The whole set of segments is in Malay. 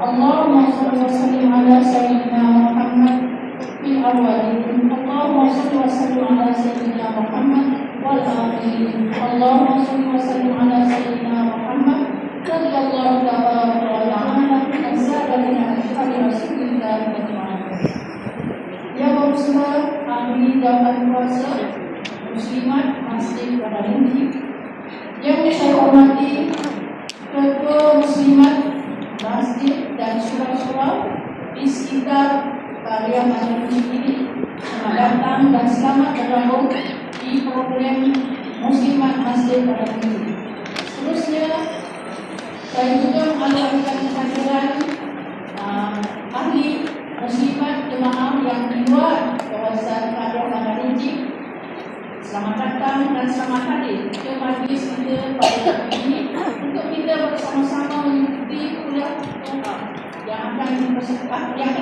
اللهم صل وسلم على سيدنا محمد في الأولين اللهم صل وسلم على سيدنا محمد والآخرين اللهم صل وسلم على سيدنا محمد رضي الله تبارك وتعالى عن سادتنا أشهر رسول الله أجمعين. Ya Bapak Amin dan puasa Muslimat Masjid Pada Rinci yang saya hormati Ketua Muslimat Masjid dan surau-surau di sekitar Karya Pada Rinci ini, selamat datang dan selamat bergabung di program Muslimat Masjid Pada Rinci. Seterusnya saya juga mengalahkan kehadiran ahli Muslimat jemaah yang di luar kawasan Karya Pada Rinci. Selamat datang dan selamat hadir ke majlis kita pada hari ini untuk kita bersama-sama mengikuti kuliah yang akan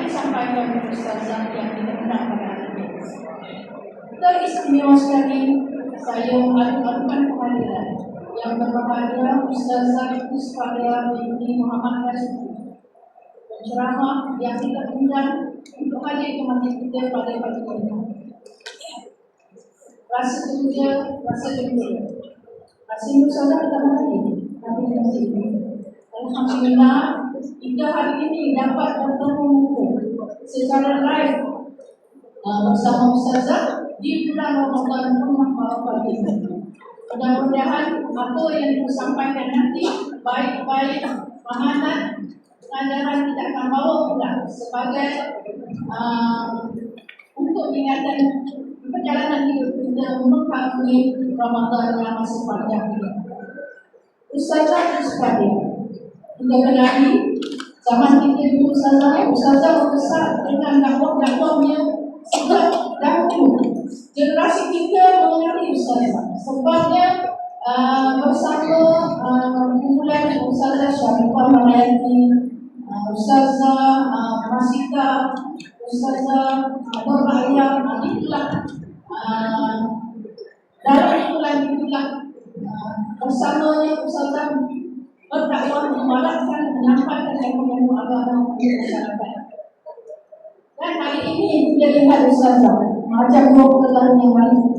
disampaikan oleh Ustazah yang kita undang pada hari ini. Teristimewa sekali saya mengadukan kehadiran yang berbahagia Ustazah Puspada binti Muhammad Rasul, penceramah yang kita undang untuk hadir ke majlis kita pada pagi ini. Rasa gembira, rasa Ustazah pertama kali kami di masjid ini. Alhamdulillah, kita hari ini dapat bertemu secara live bersama Ustazah di bulan Ramadan Barakah ini. Mudah-mudahan apa yang disampaikan nanti baik-baik amanat pengajaran kita akan bawa pula sebagai untuk ingatan perjalanan hidup kita menghargai Ramadan yang masih panjang ini. Ustazah sekalian, kita kenali zaman kita dulu Ustazah berbesar dengan dakwah-dakwahnya sejak dahulu. Generasi kita mengenali Ustazah sebabnya bersama kumpulan Ustazah Syarifah Malayati, Ustazah Masita, Ustazah Nur Ayah, itulah dalam itulah bersamanya Ustazah berdakwah memalakkan menyampaikan ilmu agama kepada masyarakat. Dan hari ini kita lihat Ustazah macam 20 tahun yang lalu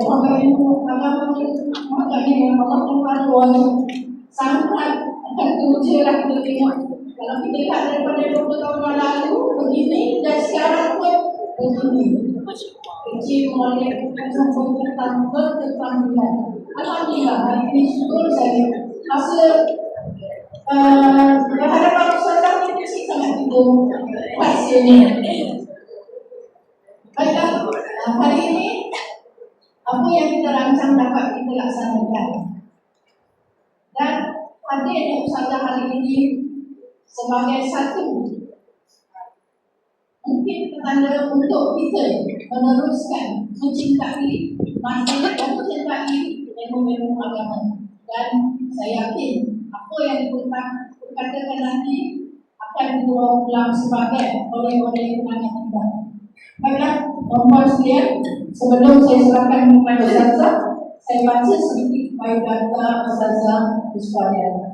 orang ilmu agama makanya yang Allah Tuhan sangat terjerat kita tengok. Kalau kita lihat daripada 20 tahun yang lalu begini dan sekarang pun begini. Kecil mulai berketampilan. Alhamdulillah hari ini syukur saya masa berhadapan Ustazah ini kecil sangat itu hasilnya. Baiklah, hari ini apa yang kita rancang dapat kita laksanakan. Dan hadirnya Ustazah hari ini sebagai satu mungkin petanda untuk kita meneruskan mencintai masjid dan mencintai ilmu-ilmu agama. Dan saya yakin apa yang dikatakan nanti akan dibawa pulang sebagai oleh-oleh kenangan indah. Baiklah, tuan-tuan sekalian, sebelum saya serahkan kepada Ustazah, saya baca sedikit biodata Ustazah Puspada.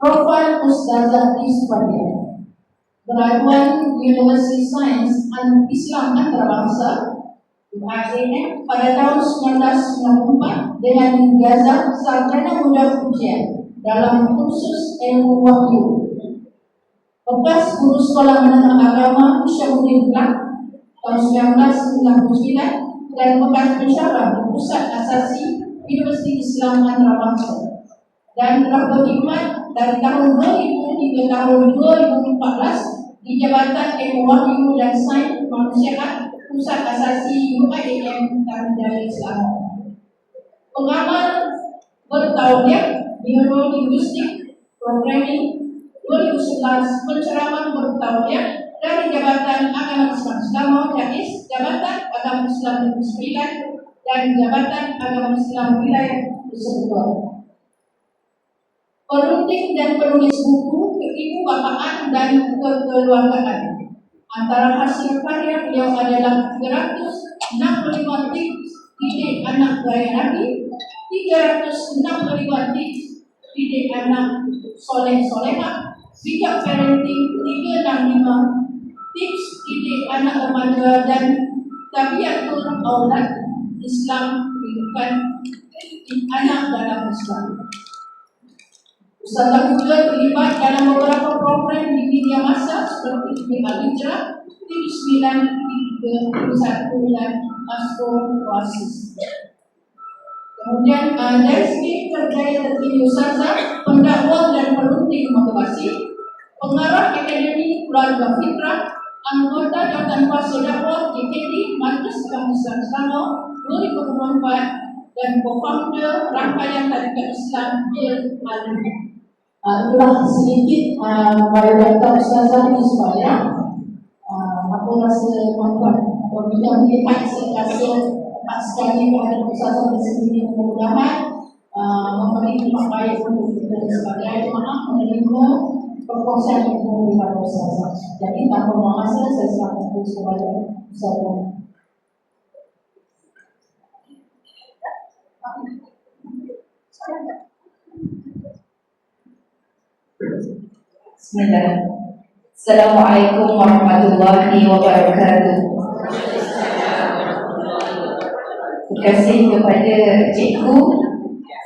Profil Ustazah Puspada, graduan University Science and Islam Antarabangsa UASN pada tahun 1994 dengan ijazah sarjana muda ujian dalam kursus ilmu wahyu. Bekas guru sekolah menengah agama Syahudin Belak tahun 1999 dan bekas pensyarah di Pusat Asasi Universiti Islam Antarabangsa. Dan telah berkhidmat dari tahun 2000 hingga tahun 2014 di Jabatan Ilmu Wahyu dan Sains Kemanusiaan Pusat Asasi UITM Tanjung Selangor. Pengamal bertauliah Neurolinguistik Programming 2011, penceramah bertauliah dari Jabatan Agama Islam Selangor JAIS, Jabatan Agama Islam Negeri Sembilan dan Jabatan Agama Islam Wilayah Tersebut. Perunding dan penulis buku, keibubapaan dan kekeluargaan. Antara hasil karya beliau adalah 365 tips didik anak gaya Nabi, 365 tips didik anak soleh-solehah, bijak parenting 365 tips didik anak remaja, dan tabiatul aulad Islam, kehidupan anak dalam Islam. Ustazah juga terlibat dalam beberapa program di media massa seperti Al-Hijrah, TV9, TV1 dan Astro Oasis. Kemudian dari segi kerjaya tertinggi Ustazah, pendakwah dan perunding motivasi, pengarah Akademi Keluarga Fitrah, anggota Jawatan Kuasa Dakwah JKD Majlis Agama Islam Selangor 2024, dan co-founder rangkaian Tarikat Islam Al-Alim. Itulah sedikit biodata Ustazah ini supaya apa rasa tuan-tuan apabila melihat hasil sekali terhadap Ustazah di sini, mudah-mudahan memberi tempat baik untuk kita sebagai jemaah menerima perkongsian ilmu daripada Ustazah. Jadi tanpa masa saya serahkan terus kepada Ustazah. Bismillah. Assalamualaikum warahmatullahi wabarakatuh. Terima kasih kepada Cikgu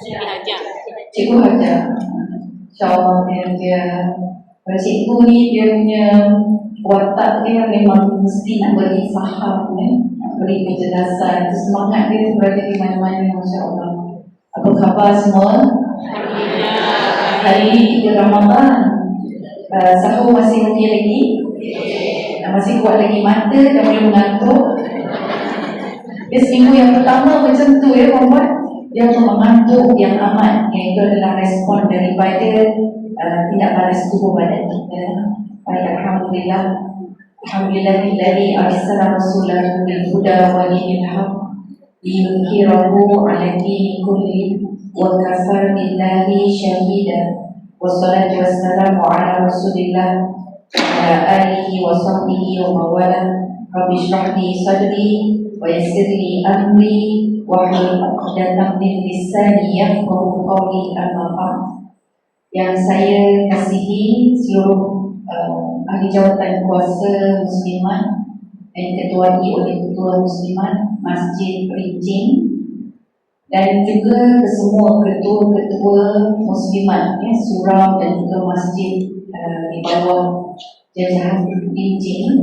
Hajar. InsyaAllah dia Cikgu ni dia punya watak dia memang mesti nak beri faham, nak beri penjelasan. Semangat dia berada di mana-mana, masya-Allah. Apa khabar semua? Hari ini kita Ramadan. Sahur masih okey lagi? Masih kuat lagi mata, dah boleh mengantuk. Dia seminggu yang pertama macam tu ya perempuan. Dia mengantuk yang amat, iaitu adalah respon daripada tidak balas tubuh badan kita. Baik, Alhamdulillah. Alhamdulillahilladzi arsala rasulahu bil huda wa dinil haqq liyudhhirahu 'ala dini kulli wa kafa billahi shahida. Wassalatu wassalamu ala Rasulillah wa ala alihi wa sahbihi wa mawala. Rabbi shrah li sadri wa yassir li amri wahlul 'uqdatam min lisani yafqahu qawli. Amma ba'd. Yang saya kasihi seluruh ahli jawatan kuasa muslimat dan diketuai oleh ketua muslimat Masjid Perincing, dan juga ke semua ketua-ketua muslimat surau dan juga masjid di bawah jajahan Perincing,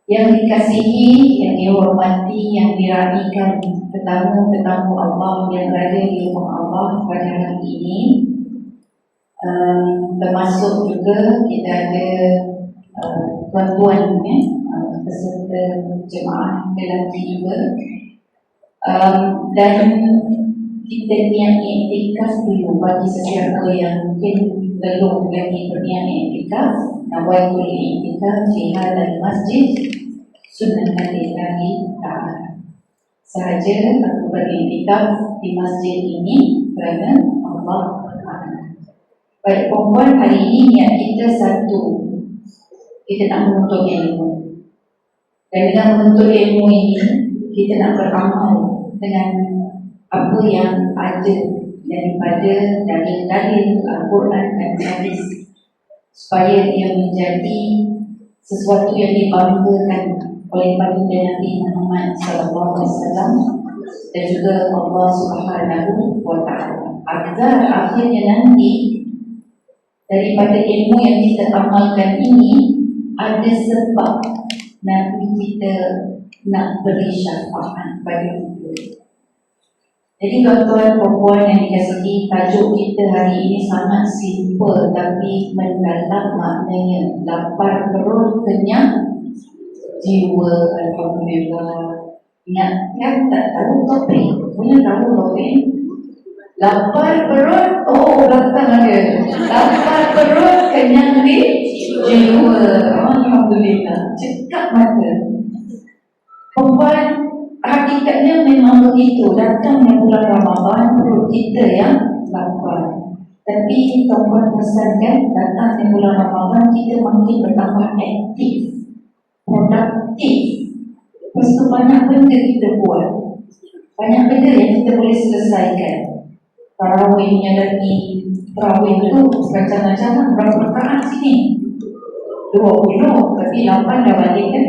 yang dikasihi, yang dihormati, yang diraihkan tetamu-tetamu Allah yang berada di rumah Allah pada hari ini. Termasuk juga kita ada tuan-tuan peserta jemaah lelaki juga. Dan kita niat iktikaf dulu bagi sesiapa yang mungkin belum lagi berniat iktikaf. Nawaitul iktikaf fi hadzal masjid sunnatan lillahi ta'ala. Sahaja aku beriktikaf di masjid ini kerana Allah Ta'ala. Baik perempuan, hari ini niat kita satu, kita nak menuntut ilmu. Dan dengan menuntut ilmu ini, kita nak beramal dengan apa yang ada daripada dalil-dalil Al-Quran dan hadis, supaya ia menjadi sesuatu yang dibanggakan oleh baginda Nabi Muhammad SAW dan juga Allah Subhanahu wa Ta'ala, agar akhirnya nanti daripada ilmu yang kita amalkan ini ada sebab Nabi kita nak beri syafaat pada kita. Jadi tuan-tuan perempuan yang dikasihi, tajuk kita hari ini sangat simple tapi mendalam maknanya. Lapar perut, kenyang jiwa. Alhamdulillah. Ingat kan, tak tahu topik, punya tahu topik. Lapar perut, oh belakang ada. Lapar perut, kenyang di jiwa. Alhamdulillah. Cekap mata. Perempuan, hakikatnya memang begitu. Datangnya bulan Ramadan, perut kita yang lapar. Tapi tuan-tuan perasan kan, datang di bulan Ramadan kita makin bertambah aktif, produktif. Lepas tu banyak benda kita buat, banyak benda yang kita boleh selesaikan. Tarawihnya lagi, tarawih tu rancangan-rancangan berapa rakaat sini? 20, tapi 8 dah balik kan?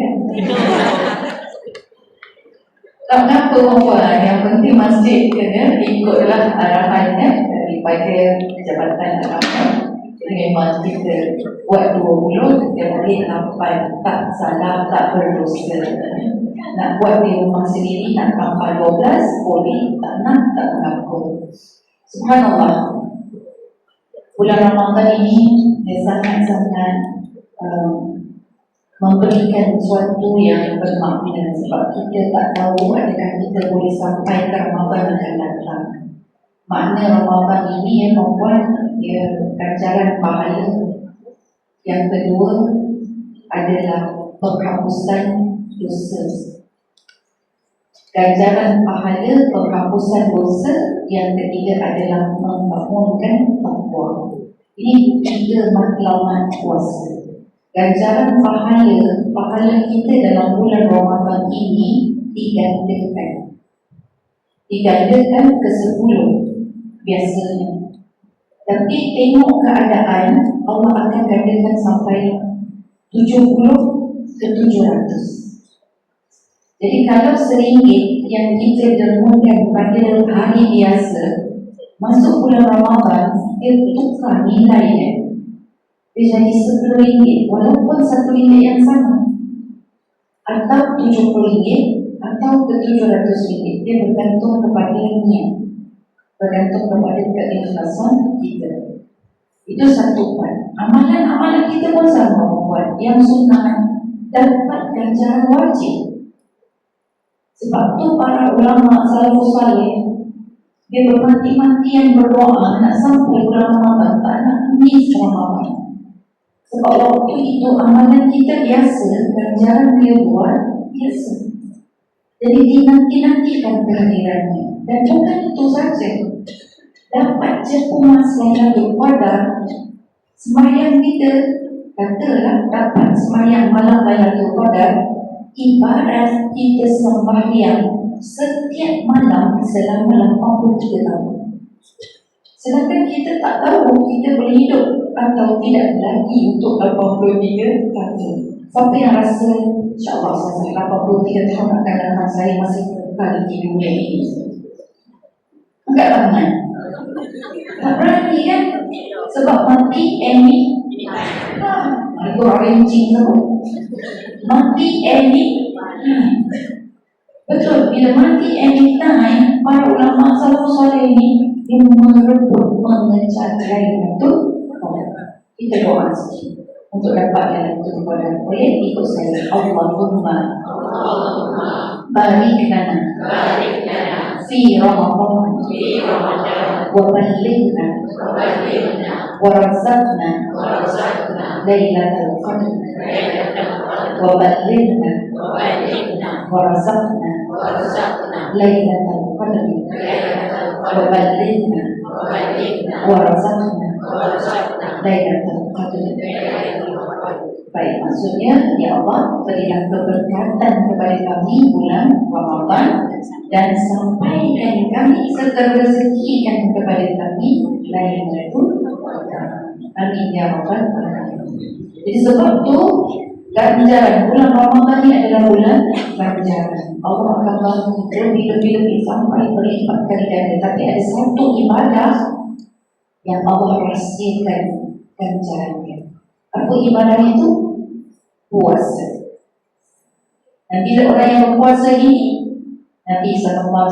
Tak apa tuan-tuan, yang penting masjid kena ikutlah arahannya daripada Jabatan Agama. Jadi memang kita buat 20, kita balik 8, tak salah, tak berdosa. Nak buat di rumah sendiri, nak tambah 12, boleh, tak nak, tak mengapa. Subhanallah, bulan Ramadan ini dia sangat-sangat memberikan sesuatu yang bermakna, sebab kita tak tahu adakah kita boleh sampai ke Ramadan akan datang. Makna Ramadan ini yang membuat dia ganjaran pahala. Yang kedua adalah penghapusan dosa. Ganjaran pahala, penghapusan dosa. Yang ketiga adalah membangunkan takwa. Ini 3 matlamat puasa. Ganjaran pahala kita dalam bulan Ramadan ini digandakan ke 10 biasanya. Tapi tengok keadaan, Allah akan gandakan sampai 70 ke 700. Jadi kalau RM1 yang kita dermakan pada hari biasa, masuk bulan Ramadan, dia tukar nilainya. Dia jadi RM10, walaupun RM1 yang sama, atau RM70 atau ke RM700. Dia bergantung kepada niat, bergantung kepada keikhlasan kita. Itu satu part. Amalan-amalan kita pun sama buat. Yang sunnah dapat ganjaran wajib. Sebab tu para ulama salafus saleh dia bermati-matian berdoa nak sampai bulan Ramadan, tak nak miss Ramadan. Sebab waktu itu amalan kita biasa, ganjaran dia buat biasa. Jadi dinanti-nantikan kehadirannya. Dan bukan itu saja, dapat je puas Lailatul Qadar. Sembahyang kita, katalah dapat sembahyang malam Lailatul Qadar, ibarat kita sembahyang setiap malam selama 83 tahun. Sedangkan kita tak tahu kita boleh hidup atau tidak lagi untuk 83 tahun. Siapa yang rasa insyaAllah saya 83 tahun akan datang, saya masih kekal di dunia ini? Angkat tangan. Tak berani kan? Sebab mati itu arranging tau. Mati betul, bila mati anytime, para ulama salafus saleh ini dia merebut, mengejar Lailatul Qadar. Kita doa sikit untuk dapat Lailatul Qadar. Boleh ikut saya. Allahumma barik lana fi Ramadan wa ballighna wa razaqna Lailatul Qadar wa ballighna wa razaqna Lailatul Qadar wa ballighna wa razaqna Lailatul Qadar. Baik, maksudnya ya Allah berilah keberkatan kepada kami bulan Ramadan dan sampaikan kami serta rezekikan kepada kami Lailatul Qadar. Amin ya Rabbal Alamin. Jadi sebab tu ganjaran bulan Ramadan ini adalah bulan ganjaran. Allah akan bantu lebih-lebih sampai berlipat kali ganda. Tapi ada satu ibadah yang Allah rahsiakan ganjarannya. Apa ibadah itu? Puasa. Dan bila orang yang berpuasa ini, Nabi SAW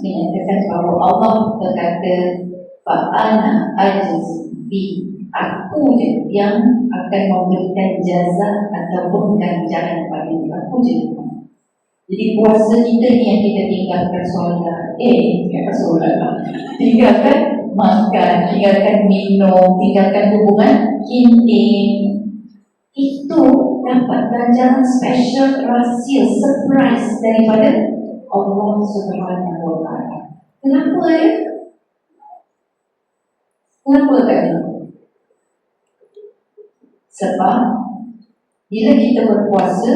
menyatakan bahawa Allah berkata, Fa'ana ajiz bi, aku je yang akan memberikan jaza ataupun ganjaran pada aku je. Jadi puasa kita ni yang kita tinggalkan solat, tinggalkan makan, tinggalkan minum, tinggalkan hubungan intim, itu dapat ganjaran special, rahsia, surprise daripada Allah Subhanahu Wa Taala. Kenapa ya? Kenapa Sebab bila kita berpuasa,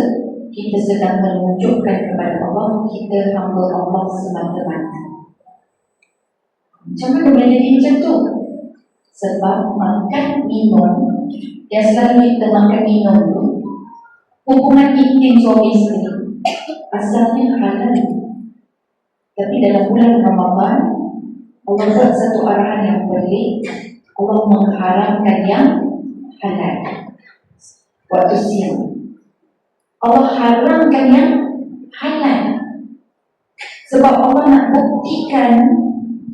kita sedang menunjukkan kepada Allah kita hamba Allah semata-mata. Macam mana boleh jadi macam tu? Sebab makan minum yang selalu kita makan minum tu, hubungan intim suami isteri asalnya halal. Tapi dalam bulan Ramadan, Allah buat satu arahan yang pelik. Allah mengharamkan yang halal waktu siang. Allah haramkan yang halal sebab Allah nak buktikan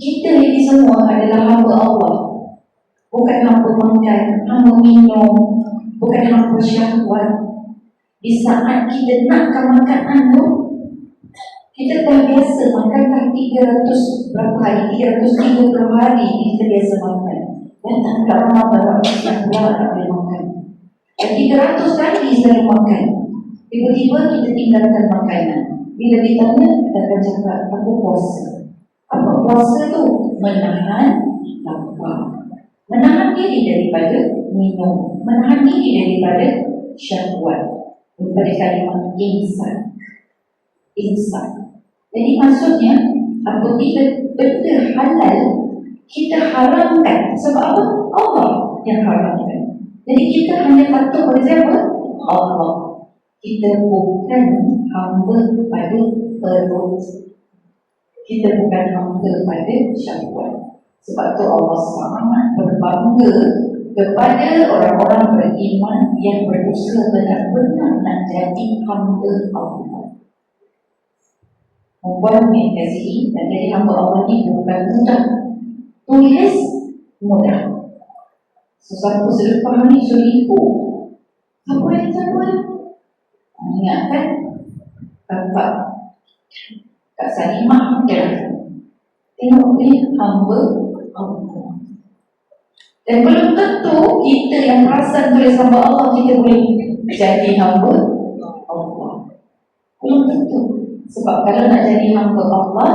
kita ini semua adalah hamba Allah, bukan hamba makan, hamba minum, bukan hamba syahwat. Di saat kita nakkan makanan tu, kita dah biasa makan dah 300 berapa hari, 330 hari kita biasa makan. Dan tak nak Ramadan, siang pula tak boleh makan. 300 kali selalu makan. Tiba-tiba kita tinggalkan makanan. Bila ditanya, kita akan cakap, aku puasa. Apa puasa tu? Menahan lapar, menahan diri daripada minum, menahan diri daripada syahwat, daripada kalimat insan. Jadi maksudnya, apabila benda halal kita haramkan. Sebab apa? Allah yang haramkan. Jadi kita hanya patuh pada siapa? Allah. Kita bukan hamba pada perut, kita bukan hamba pada syahwat. Sebab tu Allah sangat berbangga kepada orang-orang beriman yang berusaha benar-benar nak jadi hamba Allah. Membuat mengasihi dan jadi hamba Allah ni bukan mudah. Tulis mudah. Sesuatu selepas ni seribu. Siapa yang siapa? Ingatkan Bapak Kak Salimah dia tengok dia hamba Allah. Dan belum tentu kita yang perasan tulis hamba Allah kita boleh jadi hamba Allah. Belum tentu. Sebab kalau nak jadi hamba Allah,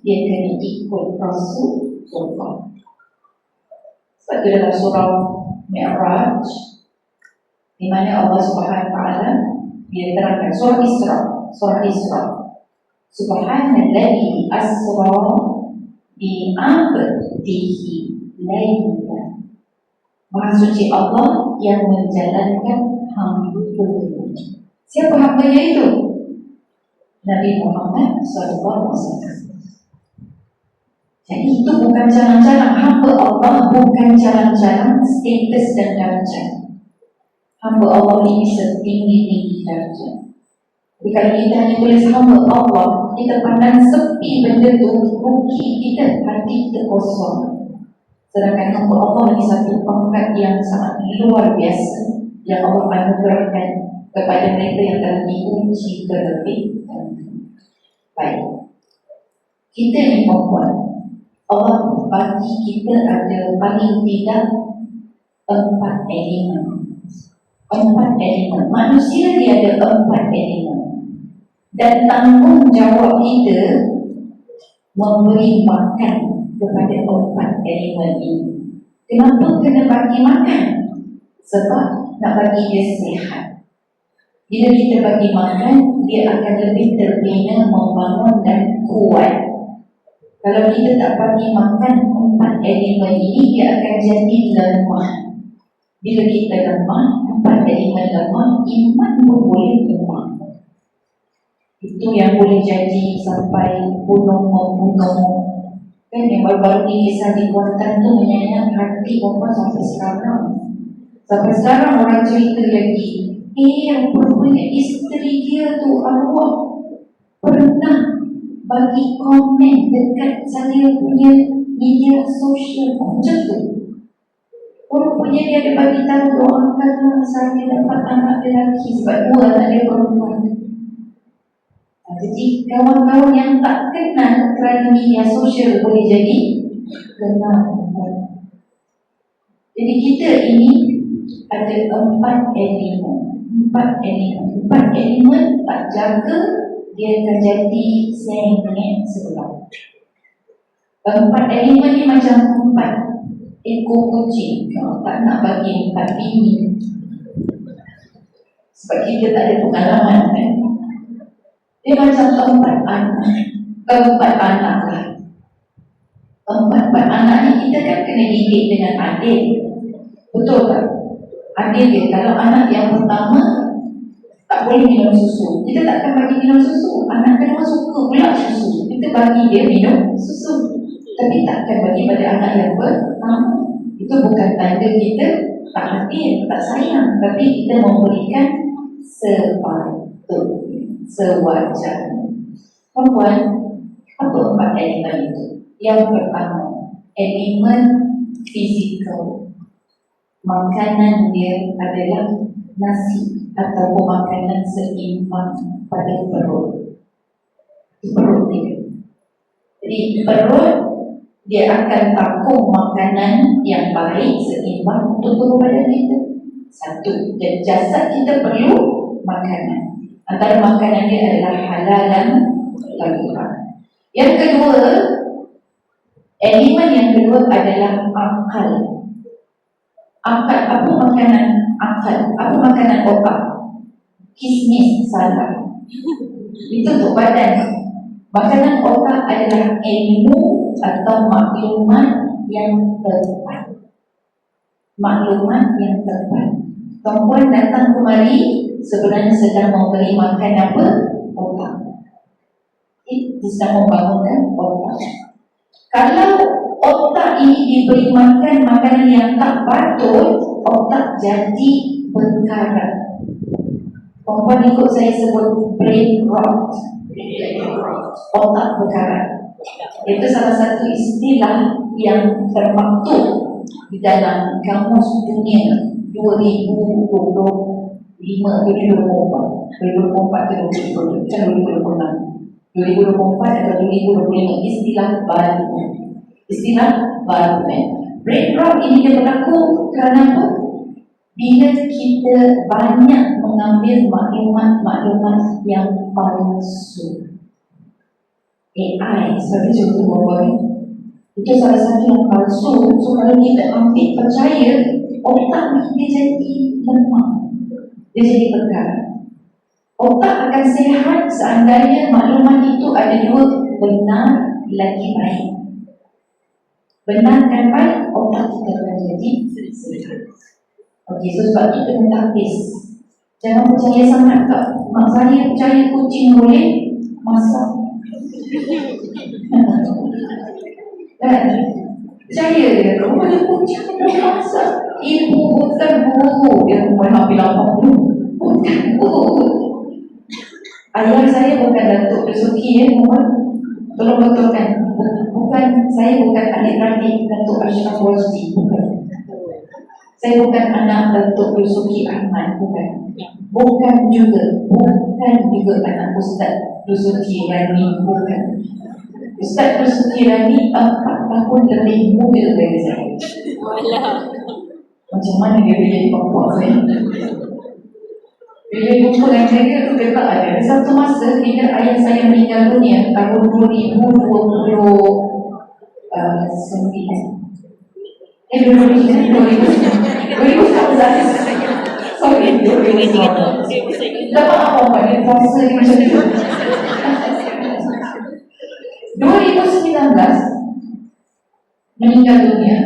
dia kena ikut Rasulullah. Sebab itu dalam surah Mi'raj, di mana Allah Subhanahu Wa Taala dia terangkan surah Isra. Subhanalladzi asra bi 'abdihi laylan. Maha suci Allah yang menjalankan hamba-Nya. Siapa hamba-Nya itu? Nabi Muhammad SAW. Jadi itu bukan jalan-jalan hamba Allah, bukan jalan-jalan status dan darjat. Hamba Allah ini setinggi-tinggi darjat. Jadi kalau kita hanya tulis hamba Allah, kita pandang sepi benda tu, rugi kita, hati kita kosong. Sedangkan hamba Allah ini satu pangkat yang sangat luar biasa yang Allah anugerahkan kepada mereka yang telah diuji terlebih. Baik, kita ni perempuan, Allah bagi kita ada paling tidak 4 elemen. 4 elemen. Manusia dia ada 4 elemen. Dan tanggungjawab kita memberi makan kepada 4 elemen ini. Kenapa kena bagi makan? Sebab nak bagi dia sihat. Bila kita bagi makan, dia akan lebih terbina, membangun dan kuat. Kalau kita tak bagi makan 4 elemen ini, dia akan jadi lemah. Bila kita lemah, 4 elemen lemah, iman pun boleh lemah. Itu yang boleh jadi sampai bunuh-membunuh. Kan yang baru-baru ni kisah di Kuantan tu menyayang hati perempuan sampai sekarang. Sampai sekarang orang cerita lagi, yang rupanya isteri dia tu arwah pernah bagi komen dekat saya punya media sosial macam tu. Rupanya dia ada bagi tahu, doakanlah saya dapat anak lelaki sebab 2 anak dia perempuan. Jadi kawan-kawan yang tak kenal kerana media sosial boleh jadi kenal. Jadi kita ini ada 4 elemen. 4 elemen tak jaga, dia akan jadi sengit sebelah. 4 elemen ni macam 4 ekor kucing. Kalau tak nak bagi 4 bini, Sebab kita tak ada pengalaman kan. Dia macam keempat anak lah. Empat anak ni kita kan kena didik dengan adil. Betul tak? Adil dia. Kalau anak yang pertama tak boleh minum susu, kita takkan bagi minum susu. Anak kedua suka pula susu, kita bagi dia minum susu. Tapi takkan bagi pada anak yang pertama. Itu bukan tanda kita tak adil, tak sayang, tapi kita memberikan sepatutnya, sewajarnya. Perempuan, apa empat elemen itu? Yang pertama, elemen fizikal. Makanan dia adalah nasi atau makanan seimbang pada perut. Perut dia. Jadi perut dia akan takung makanan yang baik seimbang untuk tubuh badan kita. Satu, dan jasad kita perlu makanan. Antara makanan dia adalah halal dan tayyiban. Yang kedua, elemen yang kedua adalah akal. Akal, apa makanan akal? Apa makanan otak? Kismis, salah. Itu untuk badan. Makanan otak adalah ilmu atau maklumat yang tepat. Maklumat yang tepat. Perempuan datang kemari sebenarnya sedang memberi makan apa? Otak. Itu sedang membangunkan otak. Kalau otak ini diberi makan makanan yang tak patut, otak jadi berkarat. Perempuan ikut saya sebut brain rot. Otak berkarat. Itu salah satu istilah yang termaktub di dalam kamus dunia 2025, 2024 atau 2025, istilah baru. Istilah baru. Brain rot ini dia berlaku kerana apa? Bila kita banyak mengambil maklumat yang palsu. AI sebagai contoh bahawa itu salah satu yang palsu. So kalau kita ambil percaya, otak ni dia jadi lemah, dia jadi berkarat. Otak akan sihat seandainya maklumat itu ada dua, benar lagi baik. Benar dan baik, otak kita akan jadi sihat. Okey, so sebab itu kena tapis. Jangan percaya sangat kat mak saya, percaya kucing boleh masak. Kan? Percaya dia, rumah dia kucing boleh masak. Ibu bukan guru, dia umur hampir 80. Bukan guru. Ayah saya bukan Datuk Besuki ya, tolong betulkan. Bukan, saya bukan adik-adik Datuk Ashraf Wajdi, bukan. Saya bukan anak Datuk Besuki Ahmad, bukan. Bukan juga anak Ustaz Besuki Rani, bukan. Ustaz Besuki Rani 4 tahun lebih muda dari saya. Macam mana dia jadi bapak saya? Bila jumpa dengan saya tu dia tak ada. Satu masa bila ayah saya meninggal dunia tahun 2029. 2019. Sorry, 2019. Dapat apa Pak? Dia puasa ni macam tu. 2019 meninggal dunia.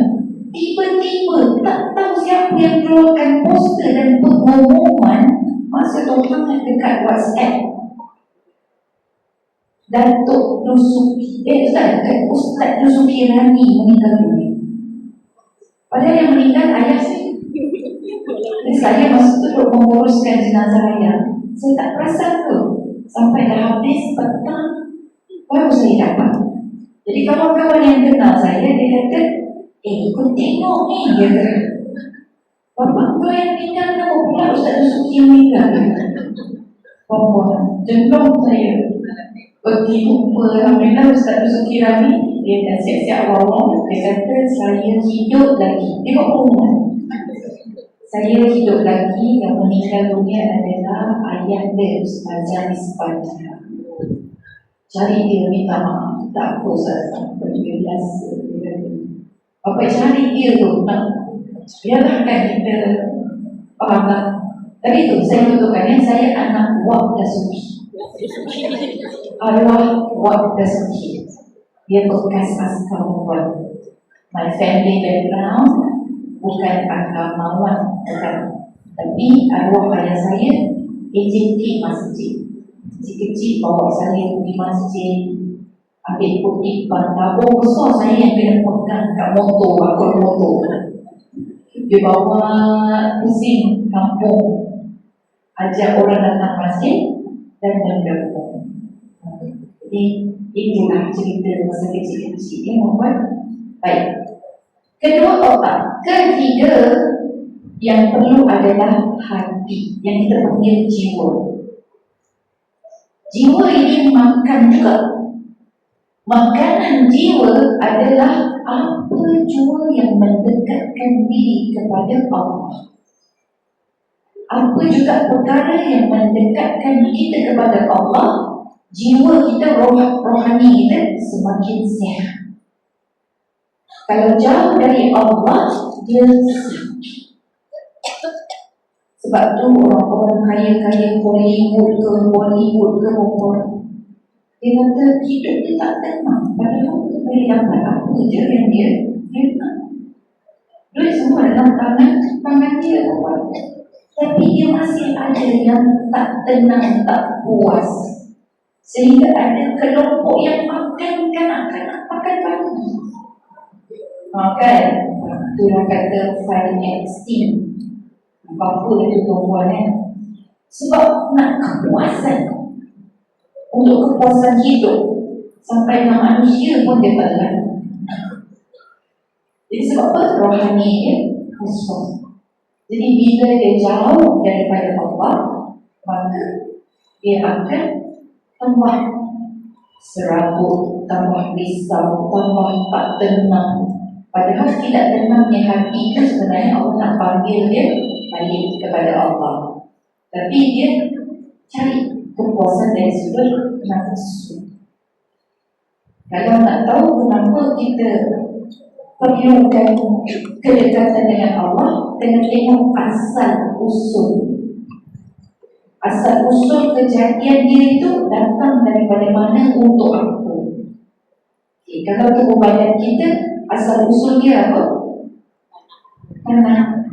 Tiba-tiba tak tahu siapa yang keluarkan poster dan pengumuman masa tu hangat dekat WhatsApp. Datuk Dusuki, Ustaz Dusuki Rani meninggal dunia. Padahal yang meninggal ayah saya. Saya masa tu duduk menguruskan jenazah ayah. Saya tak perasan tu. Sampai dah habis petang, baru saya dapat. Jadi kawan-kawan yang kenal saya, dia kata, kau tengok ni, dia kata. Bapak kau yang meninggal, kenapa pula Ustaz Dusuki yang meninggal? Perempuan, jenong saya. Pergi jumpa, Alhamdulillah Ustaz Dusuki Rani, dia dah siap-siap awal-awal. Dia kata, saya hidup lagi. Tengok pengumuman. Saya hidup lagi, yang meninggal dunia adalah ayah dia, Ustazah Nisbah. Cari dia, minta maaf. Tak apa Ustazah, dia biasa. Bapak cari dia tu, biarlah kan kita faham. Tapi itu saya betulkan saya anak Wak Dasuki. Arwah Wak Dasuki. Dia bekas askar perempuan. My family background bukan agamawan, bukan. Tapi arwah ayah saya AJT masjid. Kecil-kecil bawa saya pergi masjid, ambil putih tabung besar saya yang kena pegang kat motor, bakul motor. Dia bawa pusing kampung, ajak orang datang masjid dan bergabung. Jadi itulah cerita masa kecil-kecil dia membuat. Baik. Kedua otak. Ketiga yang perlu adalah hati, yang kita panggil jiwa. Jiwa ini makan juga. Makanan jiwa adalah apa jua yang mendekatkan diri kepada Allah. Apa juga perkara yang mendekatkan kita kepada Allah, jiwa kita, rohani kita semakin sihat. Kalau jauh dari Allah, dia sakit. Sebab tu orang-orang kaya-kaya Hollywood ke dia kata hidup dia tak tenang. Padahal dia boleh dapat apa je yang dia nak. Duit semua dalam tangan dia. Tapi dia masih ada yang tak tenang, tak puas. Sehingga ada kelompok yang makan kanak-kanak makan pagi. Kan? Itu orang kata fire extinct. Apa itu tuan-tuan sebab nak kepuasan, untuk kepuasan hidup sampai ke manusia pun dia tak ada. Jadi sebab apa? Rohani dia kosong. Jadi bila dia jauh daripada Allah, maka dia akan tambah serabut, tambah risau, tambah tak tenang. Padahal tidak tenangnya hati itu sebenarnya Allah nak panggil dia balik kepada Allah. Tapi dia cari kepuasan dari sudut nafsu. Kalau nak tahu kenapa kita perlukan kedekatan dengan Allah, kena tengok asal usul. Asal usul kejadian dia itu datang daripada mana, untuk apa. Kalau tubuh badan kita, asal usul dia apa? Tanah.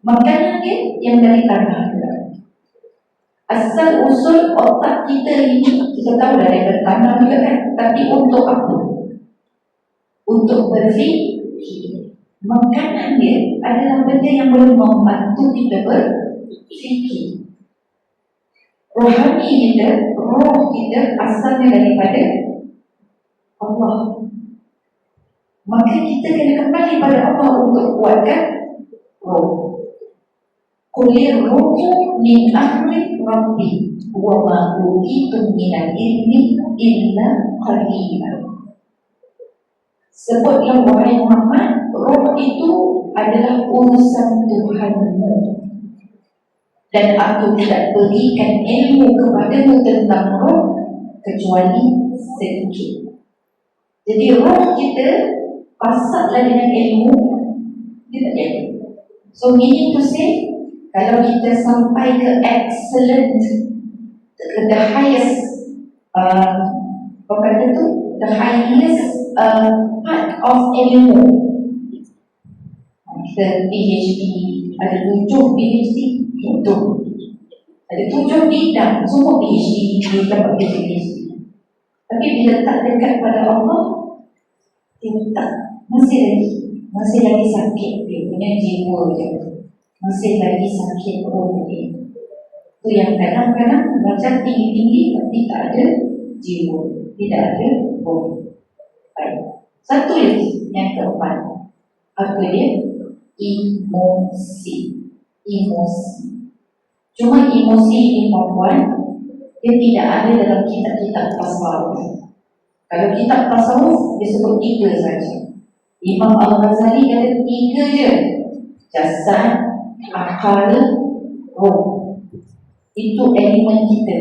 Makanan dia yang dari tanah. Asal usul otak kita ini, kita tahu dari tanah juga kan. Tapi untuk apa? Untuk berfikir. Makanan dia adalah benda yang boleh membantu kita berfikir. Rohani kita, roh kita asalnya daripada Allah. Maka kita kena kembali pada Allah untuk kuatkan roh. Kulir ruhu min amri rabbi wa ma utitum minal ilmi illa qalila. Sebutlah wahai Muhammad, roh itu adalah urusan Tuhanmu, dan aku tidak berikan ilmu kepadamu tentang roh kecuali sedikit. Jadi roh kita pasaklah dengan ilmu, dia tak jadi. So meaning to say, kalau kita sampai ke excellent, ke the highest, apa kata tu, the highest part of ilmu. Kita PhD, ada 7 PhD, itu ada 7 bidang, semua PhD, dia dapat PhD. Tapi bila tak dekat pada Allah, dia tak, masih lagi sakit dia punya jiwa dia. Masih lagi sakit roh dia. Itu yang kadang-kadang macam tinggi-tinggi tapi tak ada jiwa, tidak ada roh. Baik. Satu lagi yang keempat, apa dia? Emosi. Cuma emosi ini perempuan, dia tidak ada dalam kitab-kitab tasawuf. Kalau kitab tasawuf dia sebut 3 saja. Imam Al-Ghazali kata 3 je. Jasad, akal, roh. Itu elemen kita.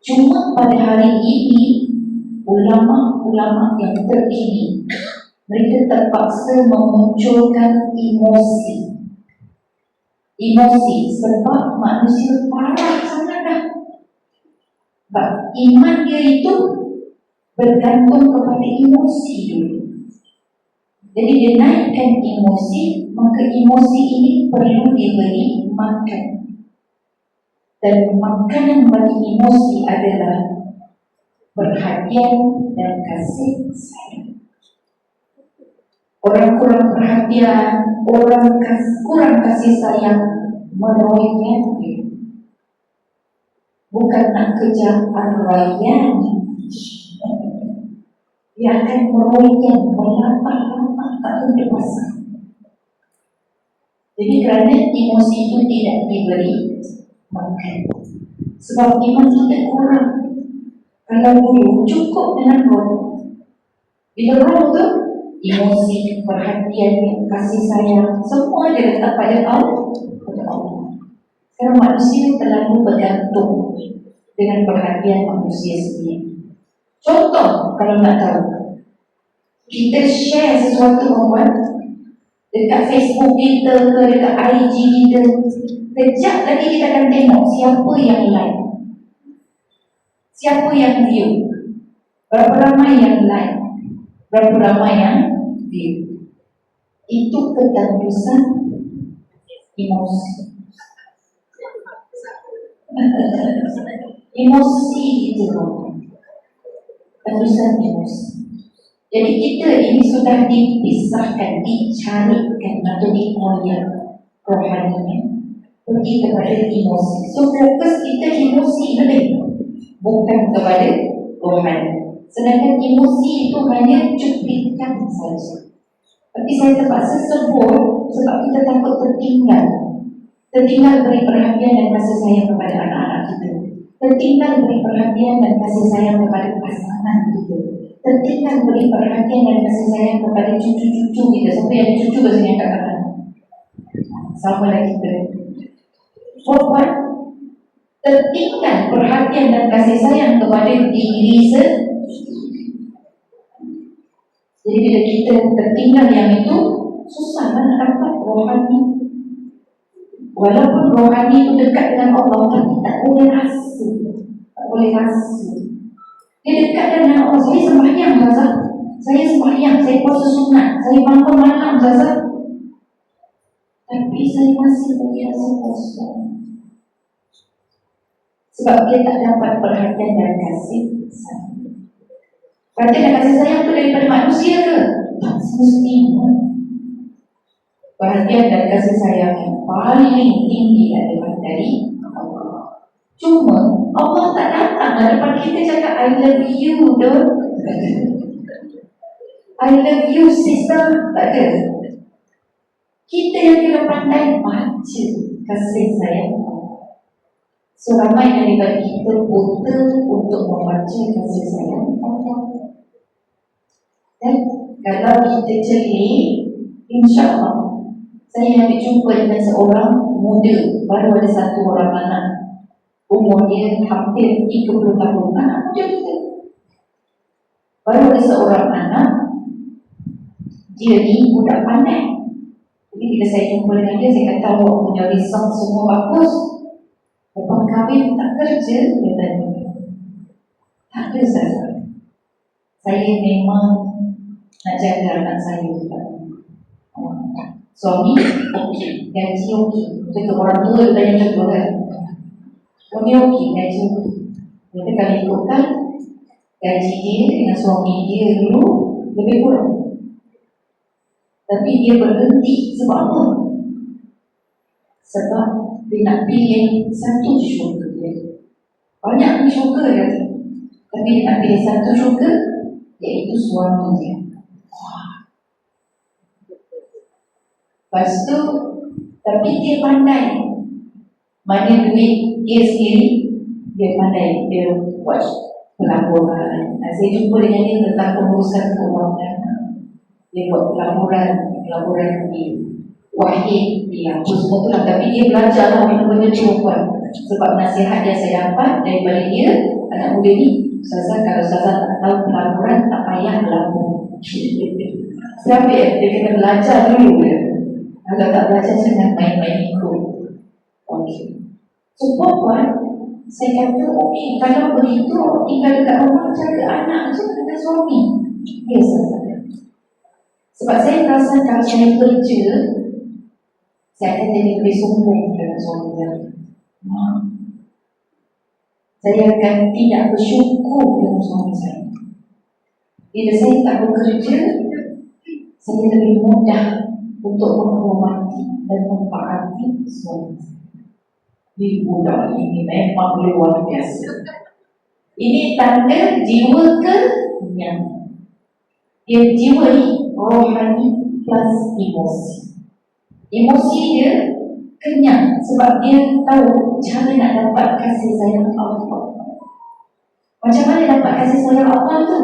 Cuma pada hari ini, ulama-ulama yang terkini, mereka terpaksa memunculkan emosi. Emosi, sebab manusia parah sangat dah. Sebab iman dia itu bergantung kepada emosi dulu. Jadi dia naikkan emosi, maka emosi ini perlu diberi makan. Dan makanan bagi emosi adalah perhatian dan kasih sayang. Orang kurang perhatian, orang kurang kasih sayang, meroyan dia. Bukan nak kejar royan, dia akan meroyan, melampah-lampah, tak tentu pasal. Jadi kerana emosi itu tidak diberi makan. Sebab iman kita kurang. Kalau dulu cukup dengan roh. Bila roh tu emosi, perhatian, kasih sayang, semua dia letak pada Allah. Sekarang manusia terlalu bergantung dengan perhatian manusia sendiri. Contoh, kalau nak tahu, kita share sesuatu orang dekat Facebook kita ke dekat IG kita, kejap lagi kita akan tengok siapa yang like, siapa yang view, berapa ramai yang like, berapa ramai yang view. Itu ketandusan emosi. Emosi itu tandusan emosi. Jadi kita ini sudah dipisahkan, dicarikan atau dikoyak rohaninya pergi kepada emosi. So fokus kita emosi lebih, bukan kepada rohani. Sedangkan emosi itu hanya cuplikan saja. Tapi saya terpaksa sebut sebab kita takut tertinggal. Tertinggal beri perhatian dan kasih sayang kepada anak-anak kita. Tertinggal beri perhatian dan kasih sayang kepada pasangan kita. Tertinggal beri perhatian dan kasih sayang kepada cucu-cucu kita. Sampai ada cucu ke sini angkat tangan. Sama lah kita. Buat tertinggal perhatian dan kasih sayang kepada diri sendiri. Jadi bila kita tertinggal yang itu, susah nak dapat rohani. Walaupun rohani itu dekat dengan Allah, tapi tak boleh rasa. Tak boleh rasa. Dia dekat dengan Allah. Saya sembahyang Zazah, saya sembahyang, saya puasa sunat, saya bangun malam Zazah, tapi saya masih berbiasa kosong. Sebab dia tak dapat perhatian dan kasih sayang. Perhatian dan kasih sayang itu daripada manusia ke? Tak semestinya. Perhatian dan kasih sayang yang paling tinggi adalah dari Allah. Cuma Allah tak datang daripada kita cakap I love you doh. I love you sister. Tak ada. Kita yang kena pandai baca kasih sayang Allah. So ramai daripada kita buta untuk membaca kasih sayang Allah. Dan kalau kita celik, insya-Allah saya ambil jumpa dengan seorang muda, baru ada satu orang anak, umur dia hampir 30 tahun, anak muda kita. Baru ada seorang anak, dia ni budak pandai. Jadi bila saya jumpa dengan dia, saya kata awak punya result semua bagus. Lepas kahwin tak kerja, dia tanya. Tak ada Zazah. Saya memang nak jaga anak saya juga. Suami okey, gaji okey. Jadi orang tua tanya contoh kan. Suami okey, gaji okey. Kita kalau ikutkan gaji dia dengan suami dia dulu lebih kurang. Tapi dia berhenti sebab apa? Sebab dia nak pilih satu syurga dia. Banyak syurga dia, tapi dia nak pilih satu syurga, iaitu suami dia. Lepas tu, tapi dia pandai mana duit dia sendiri, dia pandai, dia buat pelaporan. Saya jumpa dengan dia tentang pengurusan keuangan. Dia buat pelaporan di Wahid, dia apa semua tu lah. Tapi dia belajar lah benda-benda perempuan. Sebab nasihat yang saya dapat daripada dia, anak muda ni, Zazah kalau Zazah tak tahu pelaporan, tak payah lapor. Siapa dia kena belajar dulu dia. Kalau tak belajar, jangan main-main ikut. Okey. So puan-puan, saya kata okey, kalau begitu tinggal dekat rumah jaga anak je dengan suami. Yes, saya. Sebab saya rasa kalau saya kerja, saya akan jadi lebih sombong dengan suami saya. Saya akan tidak bersyukur dengan suami saya. Bila saya tak bekerja, saya lebih mudah untuk menghormati dan mentaati suami saya. Budak ini memang luar biasa. Ini tanda jiwa kenyang. Dia jiwa ni rohani plus emosi. Emosi dia kenyang sebab dia tahu cara nak dapat kasih sayang Allah. Macam mana dapat kasih sayang Allah tu?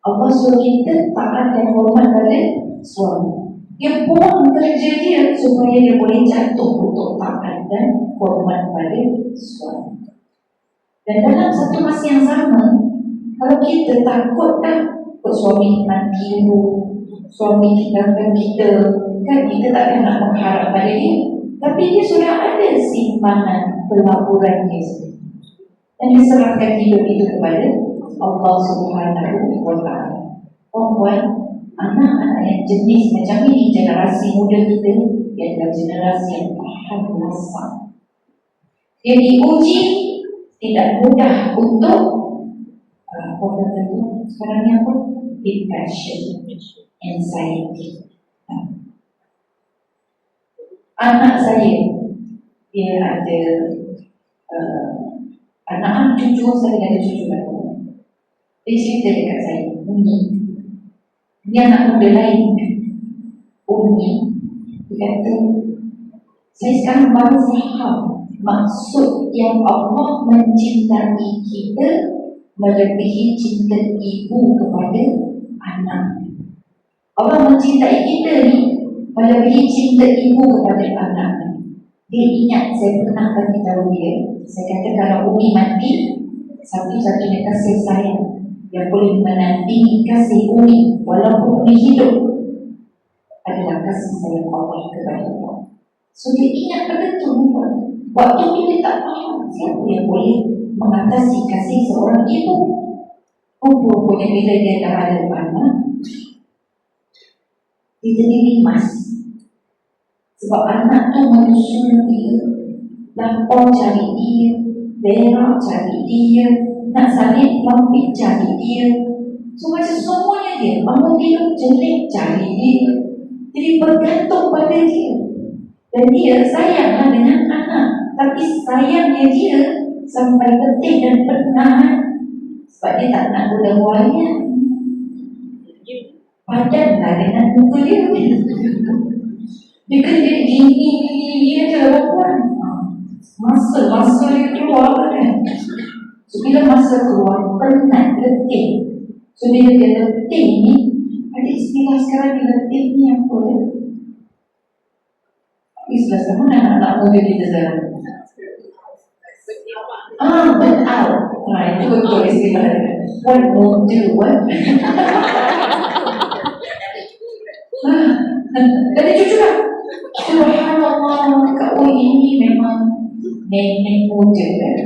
Allah suruh kita taat dan hormat pada suami. Dia buang kerja dia supaya dia boleh jatuh untuk taat dan hormat pada suami. Dan dalam satu masa yang sama, kalau kita takut suami nanti suami tinggalkan kita, kan kita takkan nak mengharap pada dia. Tapi dia sudah ada simpanan pelaburan dia sendiri. Dan diserahkan hidup itu kepada Allah Subhanahu wa Ta'ala. Perempuan, anak-anak yang jenis macam ini, generasi muda kita, dia adalah generasi yang tahan rasa. Dia diuji tidak mudah untuk apa kata tu sekarang ni apa? Depression, anxiety. Anak saya, dia ada anak cucu saya, ada cucu baru. Dia cerita dekat saya, Umi, dia anak muda lain. Umi, dia kata, saya sekarang baru faham maksud yang Allah mencintai kita melebihi cinta ibu kepada anak. Allah mencintai kita ni melebihi cinta ibu kepada anak. Dia ingat saya pernah bagi tahu dia, saya kata kalau Umi mati, satu-satunya kasih sayang yang boleh menandingi kasih Umi walaupun Umi hidup adalah kasih sayang Allah kepada Allah. So dia ingat betul. Waktu bila tak faham siapa yang boleh mengatasi kasih seorang ibu. Rupanya bila dia dah ada anak, dia jadi limas. Sebab anak tu menyusul dia, lapor cari dia, berak cari dia, nak salib lampik cari dia. So macam semuanya dia, bangun tidur jelek cari dia. Jadi bergantung pada dia. Dan dia sayanglah dengan anak, tapi sayangnya dia sampai letih dan penat. Sebab dia tak nak guna wayang. Padanlah dengan muka dia. Dia kerja gini dia je perempuan. Masa dia keluar kan. So bila masa keluar, penat, letih. So bila dia letih ni, ada istilah sekarang dia letih ni apa ya? Istilah sama anak-anak muda kita sekarang. Burn out. Itu betul istilah dia. What won't do what? Dari cucu lah. Subhanallah, Kak Ui ini memang nenek muda kan.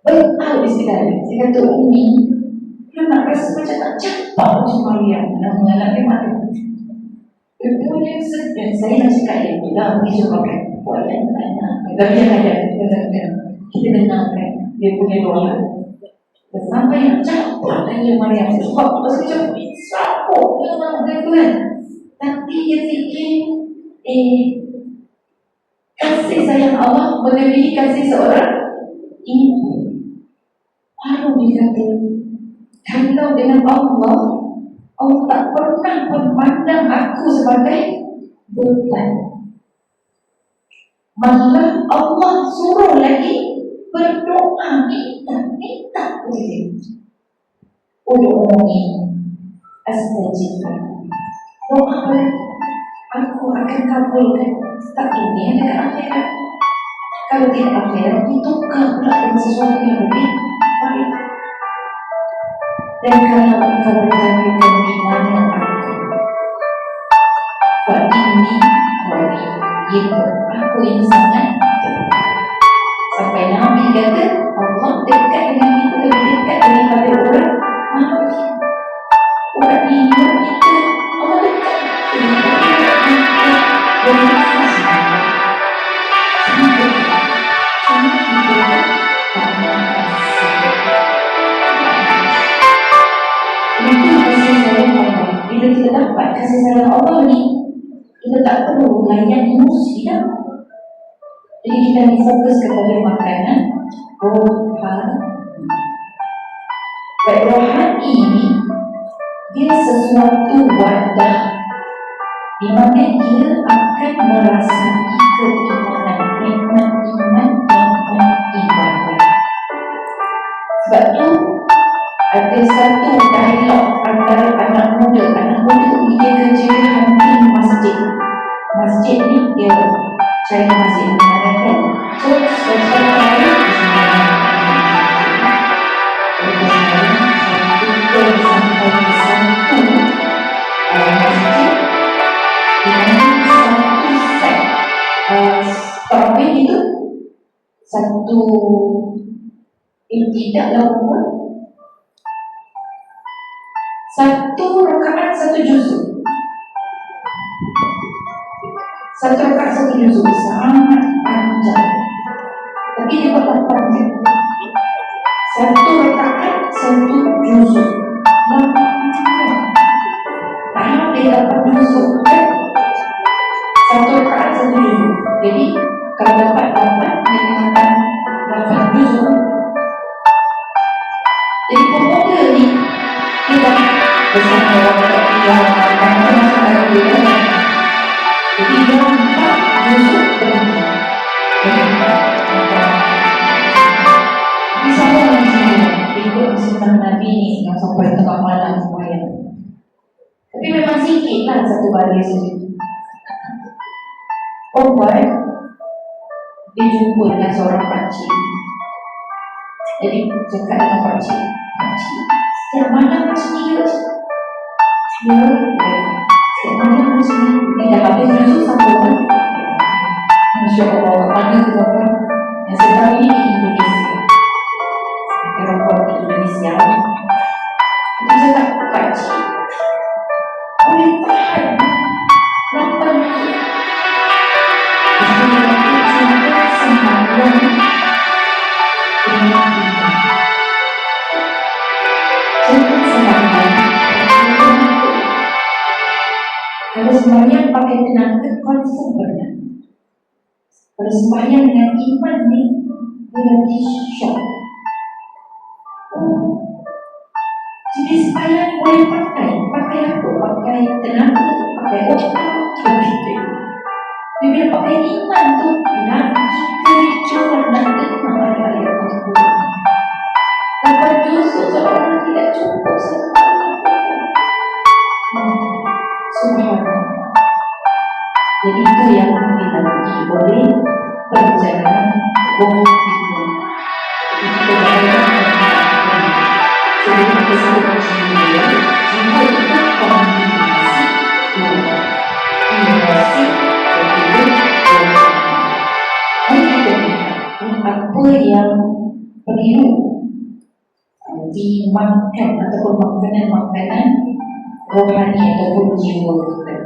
Burn out istilah dia. Saya kata Umi, dia nak rasa macam tak campak macam Maria. Nama anak dia mana? Dia punya sedang. Saya nak cakap yang tu lah. Mungkin sebabkan buat yang anak. Tapi yang ada. Kita dengarkan dia punya doa. Sampai yang campak dengan Maria. Sebab masa macam sapuk dia tu kan. Tapi dia fikir kasih sayang Allah melebihi kasih seorang ibu. Baru dia kata, kalau dengan Allah tak pernah memandang aku sebagai beban. Malah Allah suruh lagi berdoa, minta Udu'uni astajibah. Doa aku akan kabulkan. Tak dunia dan akhirat. Kalau tidak akhirat, ditukar pula dengan sesuatu yang lebih baik. Dan kalau engkau bertanyakan di mana aku, Pak ini aku ini sangat Orang ini kita Allah dekat bila kita dapat kasih sayang Allah ni, kita tak perlu layan emosi dah. Jadi kita ni fokus kepada makanan rohani. Baik, rohani ni dia sesuatu wadah di mana dia akan merasai keimanan, nikmat iman, nikmat ibadah. Sebab tu ada satu dialog antara anak muda ni dia kerja hampir masjid. Masjid ni dia cari masjid mana kan. So setiap hari sampai ke satu masjid di mana satu set tarawih itu satu tidak lakukan satu rakaat satu juzuk. Satu rakaat satu juzuk sangat panjang, tapi dia buat panjang. Satu rakaat satu juzuk, nah dia dapat juzuk kan? Satu rakaat satu juzuk. Jadi kalau dapat dia dapat juzuk. Jadi pemula ni dia dah bersama orang yang masuk lagi dia. Jadi dia nampak juzuk berhenti. Di sana di sini ikut sunnah Nabi ni yang sampai tengah malam sembahyang. Tapi memang sikit lah satu baris saja. Perempuan dia jumpa dengan seorang pakcik. Jadi cakap dengan pakcik, setiap malam macam ni ke? Ya, setiap malam macam ni. Dia dah habis juzuk sampai kan? Masya Allah, mana tu tuan-tuan? Yang sedang ini di Indonesia. Perempuan di Indonesia. Dia cakap, pakcik, boleh tahan 8 hari. Dia cakap, sembahyang dengan iman. Jangan sembahyang kalau sembahyang pakai tenaga, confirm benar. Kalau sembahyang dengan iman ni, dia nanti syok. Jadi sembahyang boleh pakai apa? Pakai tenaga, pakai otak, begitu. Bila pakai iman tu, nanti kericuan dan tenang ayat-ayat Al-Quran. Dapat juzuk seorang tidak cukup sembahyang. Subhanallah. Jadi itu yang dilalui oleh perjalanan rohani. Itu adalah sebelum kesalahan jiwa. Jiwa itu kombinasi dua, inovasi dan apa yang perlu dimakan ataupun makanan-makanan rohani ataupun jiwa kita.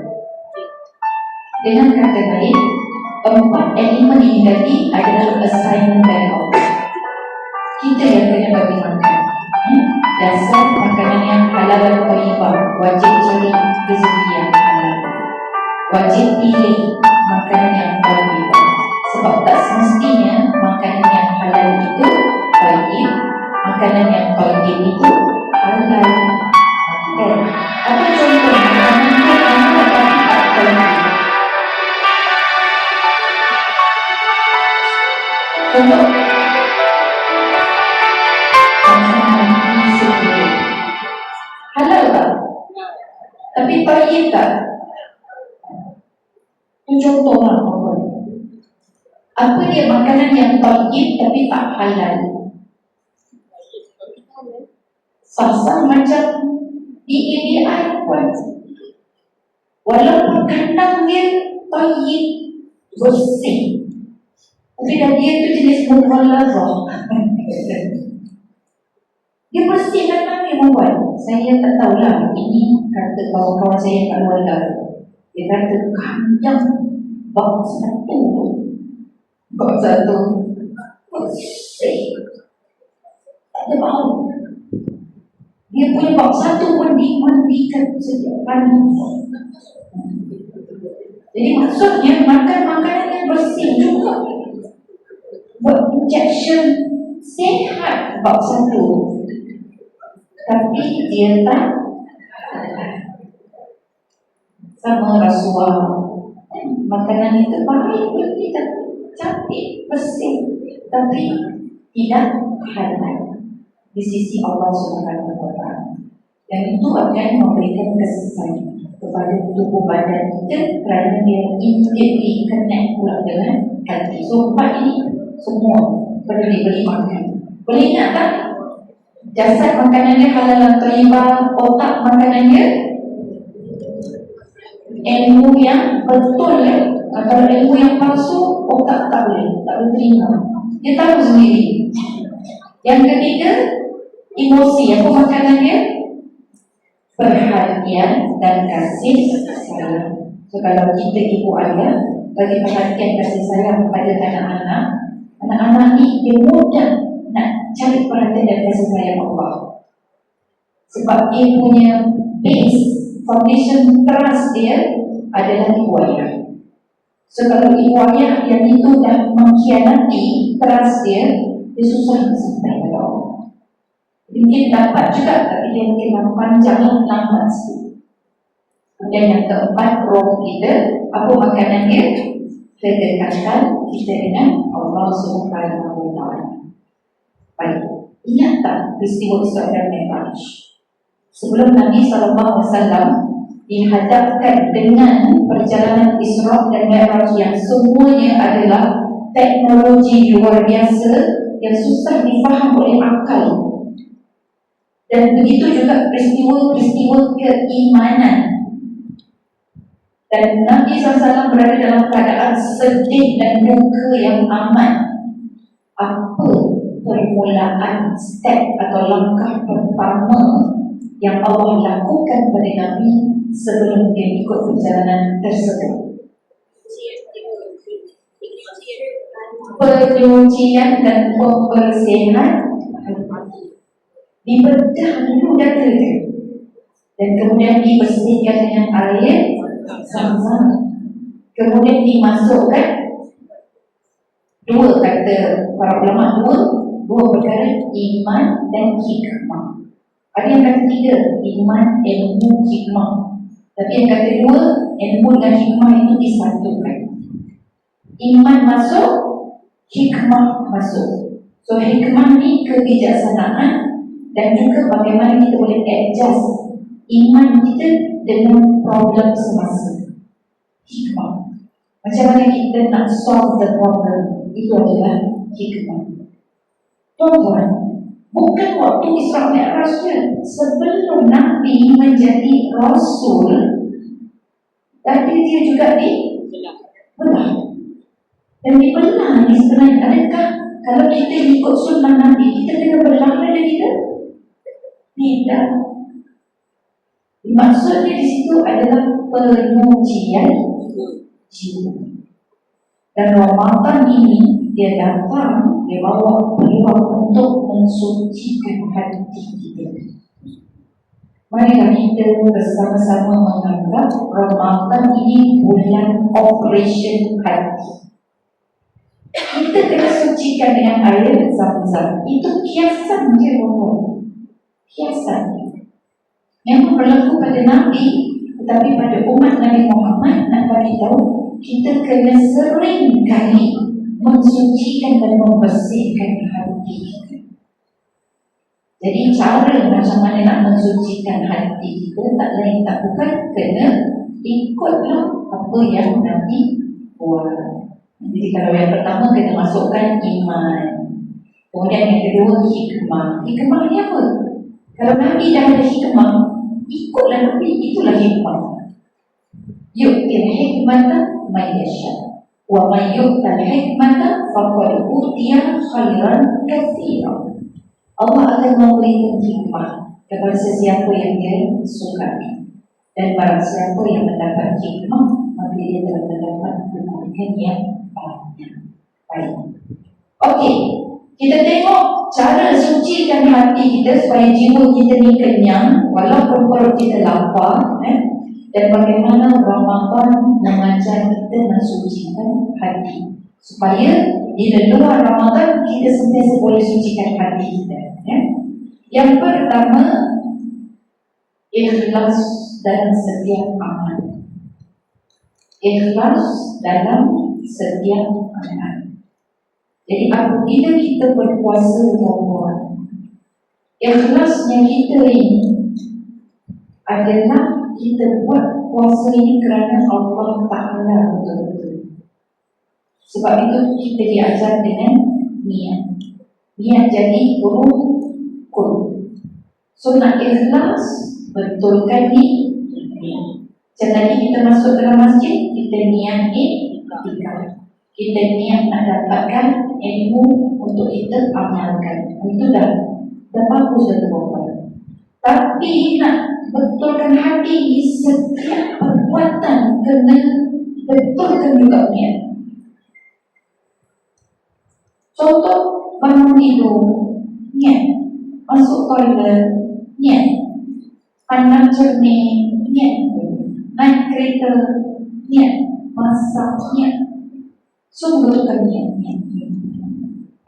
Dengan kata lain, 4 elemen ini tadi adalah assignment dari Allah. Kita yang kena bagi makan. Dasar makanan yang halal dan thayyibah, wajib cari rezeki yang halal. Wajib pilih makanan yang thayyibah. Sebab tak semestinya makanan yang halal itu thayyib, makanan yang thayyib itu halal. Kan? Apa contoh makanan itu halal tapi tak thayyib? Contoh halal tak? Tapi thayyib tak? Itu contoh lah. Apa dia makanan yang thayyib tapi tak halal? Sasa macam di ABI pun, walaupun kandang dia thayyib bersih, tapi dah dia tu jenis mukhalazah. Dia bersih datang dia membuat. Saya tak tahulah, ini kata kawan-kawan saya kat luar negara. Dia kata kandang bab satu. Bersih, tak ada bau. Dia punya bab satu pun dimandikan setiap hari. Jadi maksudnya makan makanan yang bersih juga. Buat injection sehat bab satu. Tapi dia tak sama Rasulullah. Makanan itu baik bagi kita, cantik, bersih, tapi tidak halal di sisi Allah Subhanahu wa Ta'ala. Dan itu akan memberikan kesesakan kepada tubuh badan kita kerana dia immediately connect pula dengan hati. So empat ini semua perlu diberi makan. Boleh ingat tak? Jasad makanannya halal dan thayyibah, otak makanannya ilmu yang betul ya. Kalau ilmu yang palsu, otak tak boleh terima. Dia tahu sendiri. Yang ketiga, emosi. Apa makanannya? Perhatian dan kasih sayang. So kalau kita ibu ayah bagi perhatian kasih sayang kepada anak-anak, anak-anak ni dia mudah nak cari perhatian dan kasih sayang Allah. Sebab dia punya base, foundation trust dia adalah ibu ayah. So kalau ibu ayah yang itu dah mengkhianati trust dia, dia susah nak sampai pada Allah. Mungkin dapat juga, tapi dia mungkin panjang lambat sikit. Kemudian yang keempat, roh kita. Apa makanannya? Kedekatan kita dengan Allah Subhanahu wa Ta'ala. Baik, ingat tak peristiwa Isra dan Mi'raj? Sebelum Nabi SAW dihadapkan dengan perjalanan Isra dan Mi'raj yang semuanya adalah teknologi luar biasa yang susah difaham oleh akal. Dan begitu juga peristiwa-peristiwa keimanan. Dan Nabi SAW berada dalam keadaan sedih dan duka yang amat. Apa permulaan step atau langkah pertama yang Allah lakukan pada Nabi sebelum dia ikut perjalanan tersebut? Penyucian dan pembersihan. Dibedah dulu data dia, dan kemudian dibersihkan dengan air Zam-Zam. Kemudian dimasukkan dua, kata para ulama, dua perkara, iman dan hikmah. Ada yang kata tiga, iman, ilmu, hikmah. Tapi yang kata dua, ilmu dan hikmah itu disatukan. Iman masuk, hikmah masuk. So hikmah ni kebijaksanaan dan juga bagaimana kita boleh adjust iman kita dengan problem semasa. Hikmah, macam mana kita nak solve the problem, itu adalah hikmah. Tuan-tuan, bukan waktu Isra Mi'raj je, sebelum Nabi menjadi Rasul, tadi dia juga dibelah. Dan dibelah ni sebenarnya, adakah kalau kita ikut sunnah Nabi, kita kena belah pada kita? Tidak. Maksudnya di situ adalah penyucian jiwa. Dan Ramadan ini dia datang, dia bawa peluang untuk mensucikan hati kita. Marilah kita bersama-sama menganggap Ramadan ini bulan operation hati. Kita kena sucikan dengan air Zam-Zam. Itu kiasan je, kiasan. Memang berlaku pada Nabi, tetapi pada umat Nabi Muhammad nak bagi tahu kita kena sering kali mensucikan dan membersihkan hati kita. Jadi cara macam mana nak mensucikan hati kita tak lain tak bukan kena ikutlah apa yang Nabi buat. Jadi kalau yang pertama kena masukkan iman, kemudian yang kedua hikmah. Hikmah ni apa? Kalau Nabi dah ada hikmah, ikutlah Nabi, itulah hikmah. Yu'til hikmata man yasha wa man yu'tal hikmata faqad utiya khairan katsiran. Allah akan memberikan hikmah kepada sesiapa yang dia sukai. Dan barang siapa yang mendapat hikmah, maka dia telah mendapat kebaikan yang banyak. Baik. Okey, kita tengok cara sucikan hati kita supaya jiwa kita ni kenyang walaupun perut kita lapar, dan bagaimana Ramadan mengajar kita mensucikan hati supaya di luar Ramadan kita sentiasa boleh sucikan hati kita. Yang pertama, ikhlas dalam setiap amal. Ikhlas dalam setiap amal. Jadi apabila kita berpuasa Ramadan, ikhlasnya kita ini adalah kita buat puasa ini kerana Allah Ta'ala betul-betul. Sebab itu kita diajar dengan niat. Niat jadi rukun. So nak ikhlas, betulkan niat. Macam tadi kita masuk dalam masjid, kita niat ikhtikaf. Kita niat nak dapatkan ilmu untuk kita amalkan. Itu dah bagus dah terbuat. Tapi nak betulkan hati, setiap perbuatan kena betulkan juga niat. Contoh, bangun tidur, niat. Masuk toilet, niat. Pandang cermin, niat. Naik kereta, niat. Masak, niat. So betulkan niat.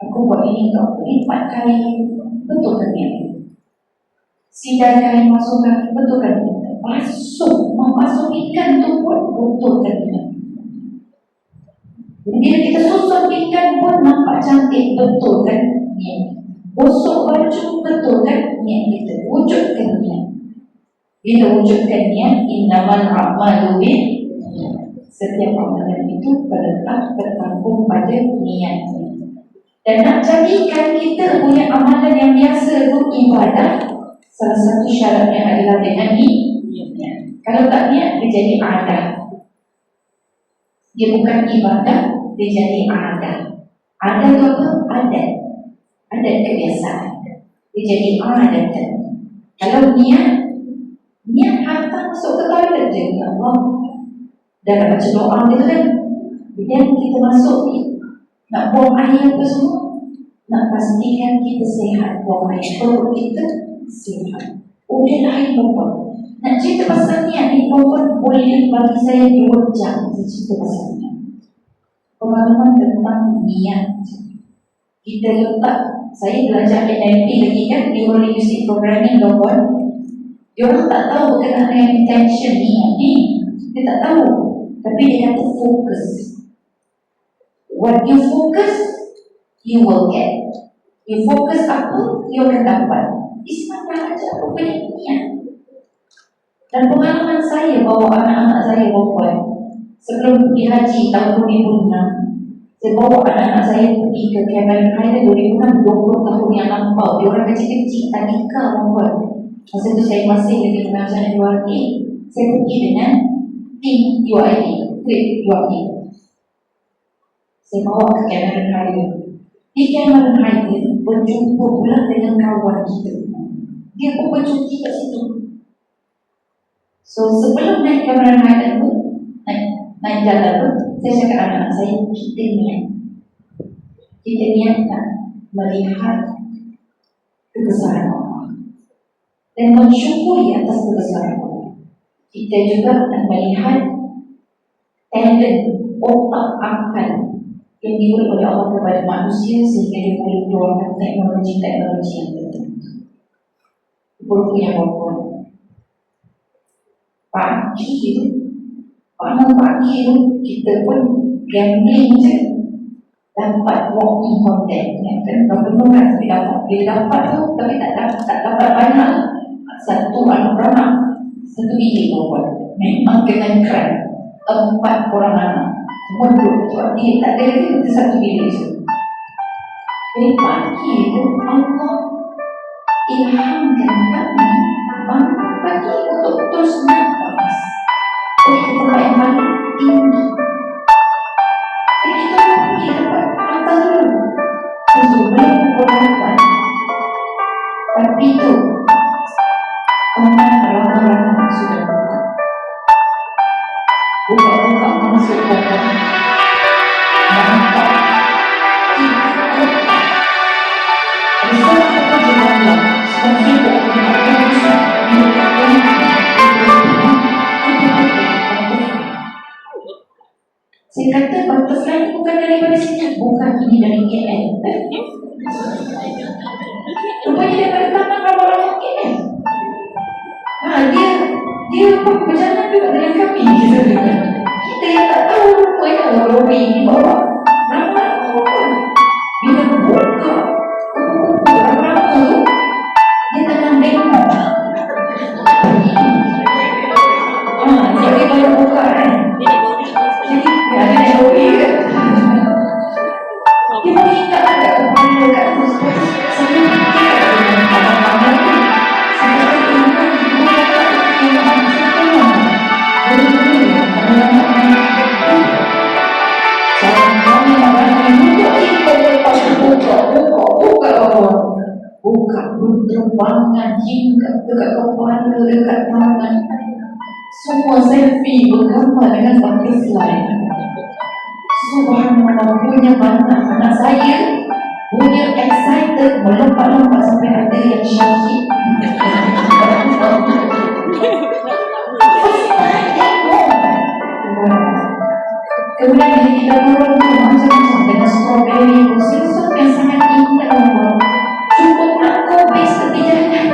Aku buat ini untuk 4 kali, betulkan niat. Sidai kain masukkan, betulkan niat. Memasuk ikan tu pun betulkan niat. Jadi bila kita susun ikan pun nampak cantik, betulkan niat. Gosok baju, betulkan niat kita. Wujudkan niat. Bila wujudkan niat, innamal a'malu binniyat. Setiap amalan itu tergantung pada niat. Dan nak jadikan kita punya amalan yang biasa itu ibadah, salah satu syaratnya adalah dengan niat. Kalau tak niat, dia jadi adat. Dia bukan ibadah, dia jadi adat. Adat itu apa? Adat. Adat kebiasaan. Dia jadi adat. Kalau niat hantar masuk ke toilet je. Ya Allah, dah nak baca doa dia kan. Bila kita masuk ni, nak buang air apa semua, nak pastikan kita sihat. Buang air perut kita sihat. Dia lain perempuan. Nak cerita pasal niat ni, perempuan boleh bagi saya 2 jam saya cerita pasal niat. Pengalaman tentang niat. Kita letak, saya belajar NLP lagi kan, Neuro Linguistic Programming perempuan. Diorang tak tahu berkenaan dengan intention niat ni. Dia tak tahu. Tapi dia kata fokus. What you focus, you will get. You focus apa, you akan dapat. Islam dah ajar apa banyak niat. Dan pengalaman saya bawa anak-anak saya perempuan, sebelum pergi haji tahun 2006, saya bawa anak-anak saya pergi ke Cameron Highland 2006, 20 tahun yang lampau. Dia orang kecil-kecil, tak nikah perempuan. Masa tu saya masih lagi pengajaran URA. Saya pergi dengan tim URA, trip URA. Saya bawa ke Cameron Highland. Di Cameron Highland berjumpa pula dengan kawan kita. Dia pun bercuti kat situ. So sebelum naik Cameron Highland tu, naik jalan tu, saya cakap anak-anak saya, kita niat. Kita niat nak melihat kebesaran Allah dan mensyukuri atas kebesaran Allah. Kita juga nak melihat talent, otak, akal yang diberi oleh Allah kepada manusia sehingga dia boleh keluarkan teknologi-teknologi yang tertentu. Punya perempuan pagi tu kita pun gambling je, dapat walking content kan, belum kan, tapi dapat. Bila dapat tu tapi tak dapat banyak. Satu anak beranak, satu bilik perempuan, memang kena kran. 4 orang anak semua duduk, sebab dia tak ada lagi, satu bilik je. Jadi pagi tu Allah ilhamkan kami bagi untuk terus nafas pergi ke tempat yang paling tinggi. Jadi kita pergi dapat atas dulu. Sebelum perempuan Saya kata butterfly ni bukan daripada sini. Bukan, ini dari KL. Rupanya daripada tangan ramai-ramai KL. Dia berjalan juga dengan kami. Kita yang tak tahu rupanya lori di bawah. Ramai-ramai orang. Bila buka ramai-ramai tu, dia tengah demo. Jadi baru buka kan. Jadi ada lori kan. Dia mengikat ada kepala kat tu. Saya fikir abang-abang ni. Saya ingat buka berterbangan hingga dekat kepala, dekat tangan. Semua selfie bergambar dengan butterfly. Subhanallah, punya banyak anak saya punya excited melompat-lompat sampai ada yang syahid. Kemudian bila kita turun tu macam-macam dengan strawberry, sesuatu yang sangat indah. Cukup nak kobis tepi jalan.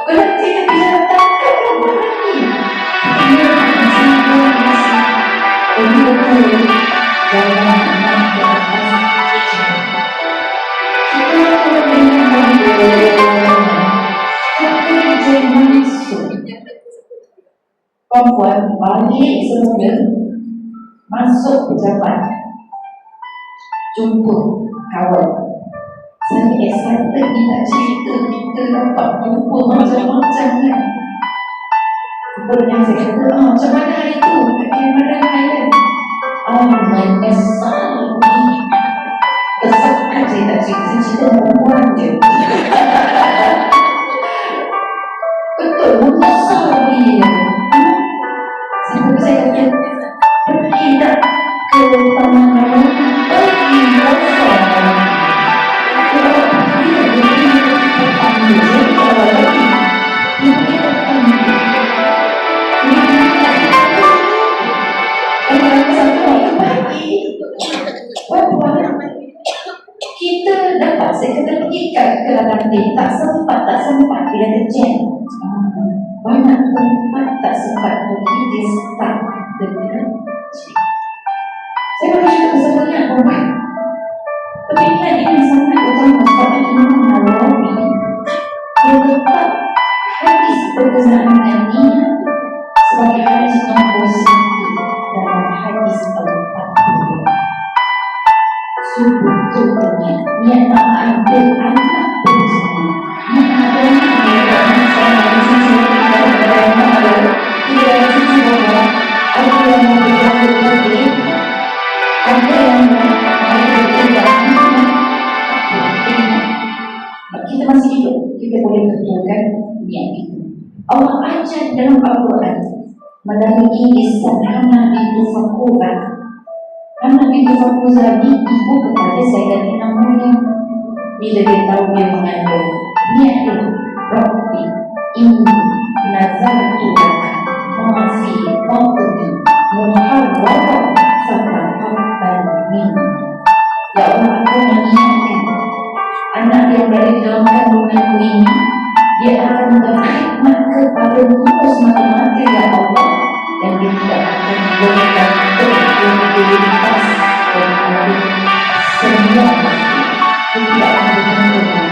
Berhenti tepi jalan, takkan berapa lagi. Ia masih berhasil. Jadi betul, jangan nak ke atas. Kita turun dengan kerja masuk. Perempuan balik semula, masuk pejabat, jumpa kawan. Saya excited ni nak cerita, kita dapat jumpa macam-macam kan. Sebenarnya saya kata, macam mana hari tu? Bagaimana hari? Menyesal ni. Kesalahan saya tak cerita perempuan je. Betul, menyesal ni. Saya kata, pergi tak ke taman raya? Pergi kosong. Kita dapat saya kata pergi ke lantai, tak sempat bila kecil. Banyak tempat tak sempat pergi, dia start dengan saya boleh cerita sebenarnya orang. Tapi ingat ini sangat utama sebab Imam Nawawi dia letak hadis berkenaan dengan niat sebagai hadis nombor 1 dalam hadis 40. Sebetulnya niat nak ada anak pun sama. Niat ada anak dia sama di sisi ada yang ada tidak ada sisi bawah, ada yang berjalan lebih, ada yang kita masih hidup, kita boleh betulkan niat kita. Allah ajar dalam Al-Quran melalui lisan Hana bintu Fakura. Hana bintu Fakura ni ibu kepada Sayyidatina Maryam. Bila dia tahu dia mengandung, niat dia, Rabbi inni nazartu laka ma fi batni muharraran fataqabbal minni. Ya Allah, aku mengingatkan anak yang berada dalam kandunganku ini, dia akan berkhidmat kepadamu semata-mata ya Allah, dan dia tidak akan berikan berkualitas dari semua makhluk. Dia tidak akan berkualitas.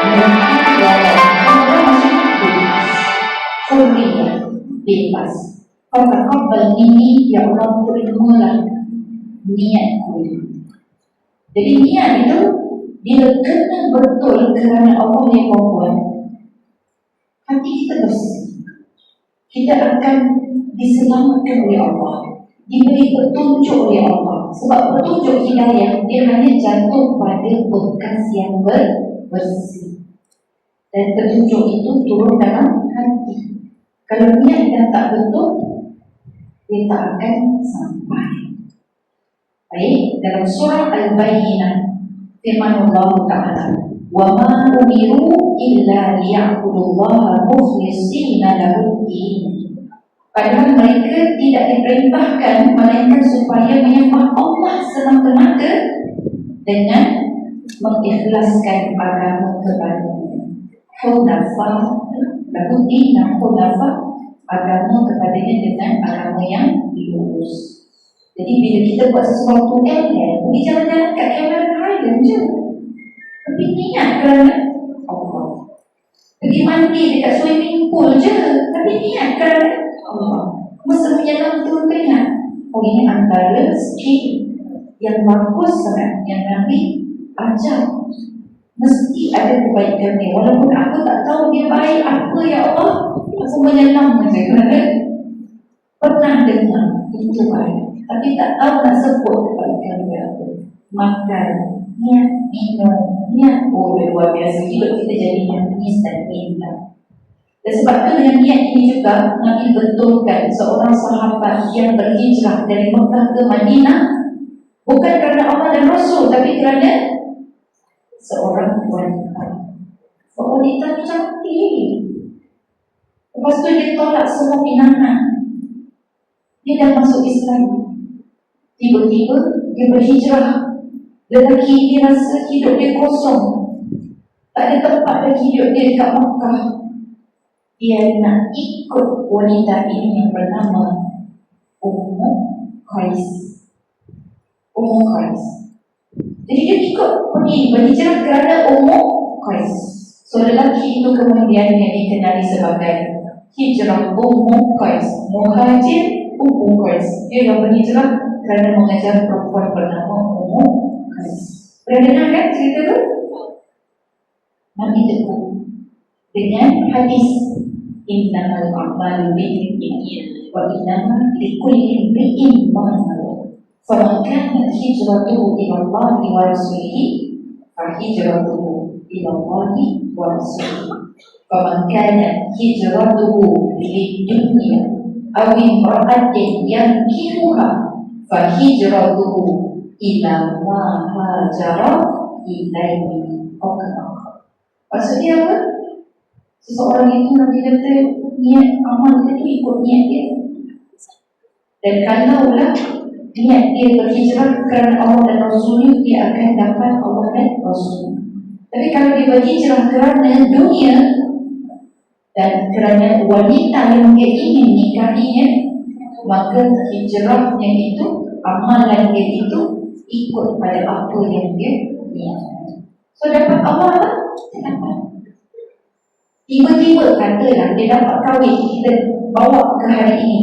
Mereka Allah masih bebas, Hurriyah, bebas. Fataqabbal minni, ya Allah, terimalah niatku. Jadi niat itu bila kena betul kerana Allah yang perempuan, hati kita bersih. Kita akan diselamatkan oleh Allah, diberi petunjuk oleh Allah. Sebab petunjuk hidayah dia hanya jatuh pada bekas yang bersih. Dan petunjuk itu turun dalam hati. Kalau niat dah tak betul, dia tak akan sampai. Baik, dalam surah Al-Bayyinah firman Allah Ta'ala, wa ma umiru illa liya'budullaha mukhlishina lahu-d-din. Padahal mereka tidak diperintahkan melainkan supaya menyembah Allah semata-mata dengan mengikhlaskan agama kepadanya. Hunafa, lalu dina hunafa, agama kepadanya dengan agama yang lurus. Jadi bila kita buat sesuatu pergi jalan-jalan kat Cameron Highland je, tapi niat kerana Allah. Pergi mandi dekat swimming pool je, tapi niat kerana Allah. Masa menyelam tu teringat, oh ini antara skill yang bagus sangat yang Nabi ajar. Mesti ada kebaikan dia. Walaupun aku tak tahu dia baik apa, ya Allah, aku menyelam saja kerana pernah dengar itu baik, tapi tak tahu nak sebut kebaikan dia apa. Makan, niat, minum, niat, oh luar biasa. Hidup kita jadi manis dan indah. Dan sebab itu dengan niat ini juga Nabi betulkan seorang sahabat yang berhijrah dari Mekah ke Madinah bukan kerana Allah dan Rasul, tapi kerana seorang wanita. Wanita cantik. Lepas tu dia tolak semua pinangan. Dia dah masuk Islam. Tiba-tiba dia berhijrah. Lelaki ini rasa hidup dia kosong. Tak ada tempat lagi hidup dia dekat Mekah. Dia nak ikut wanita ini yang bernama Ummu Qais. Ummu Qais. Jadi dia ikut pergi berhijrah kerana Ummu Qais. So lelaki itu kemudian yang dikenali sebagai hijrah Ummu Qais. Muhajir Ummu Qais. Dia yang berhijrah kerana mengejar perempuan bernama Ummu Qais. Pernah dengar kan cerita tu? Nabi teguh dengan hadis innamal a'malu binniyat wa innamal likulli imri'in ma nawa. Faman kanat hijratuhu ila Allah wa rasulihi fa hijratuhu ila Allah wa rasulihi. Faman kanat hijratuhu lid-dunya aw imra'atin yankihuha fa hijratuhu ila ma hajara ilaihi. Maksudnya apa? Seseorang itu nanti kata niat amal dia tu ikut niat dia. Dan kalaulah niat dia berhijrah kerana Allah dan Rasulnya, dia akan dapat Allah dan Rasul. Tapi kalau dia berhijrah kerana dunia dan kerana wanita yang dia ingin nikahinya, maka hijrahnya itu, amalan dia itu ikut pada apa yang dia niatkan. So dapat Allah apa? Dia dapat. Tiba-tiba katalah dia dapat kahwin, kita bawa ke hari ini.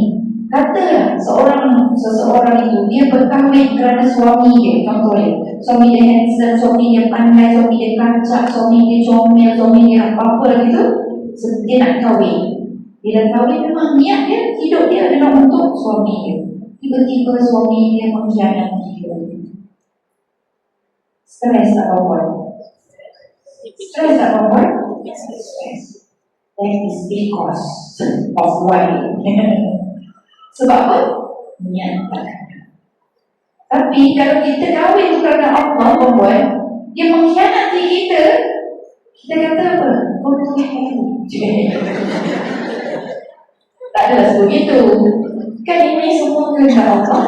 Katalah seseorang itu dia berkahwin kerana suami dia. Contohnya, suami dia handsome, suami dia pandai, suami dia kacak, suami dia comel, suami dia apa-apa lagi tu. Dia nak kahwin. Dia dah kahwin, memang niat dia, hidup dia adalah untuk suami dia. Tiba-tiba suami dia mengkhianati dia. Stres tak perempuan? Stres tak perempuan? Stres. That is because of why. Sebab apa? Niat tak. Tapi kalau kita kahwin kerana Allah, perempuan, dia mengkhianati kita, kita kata apa? Oh Tuhan. Tak adalah sebegitu. Kan ini semua kerana Allah.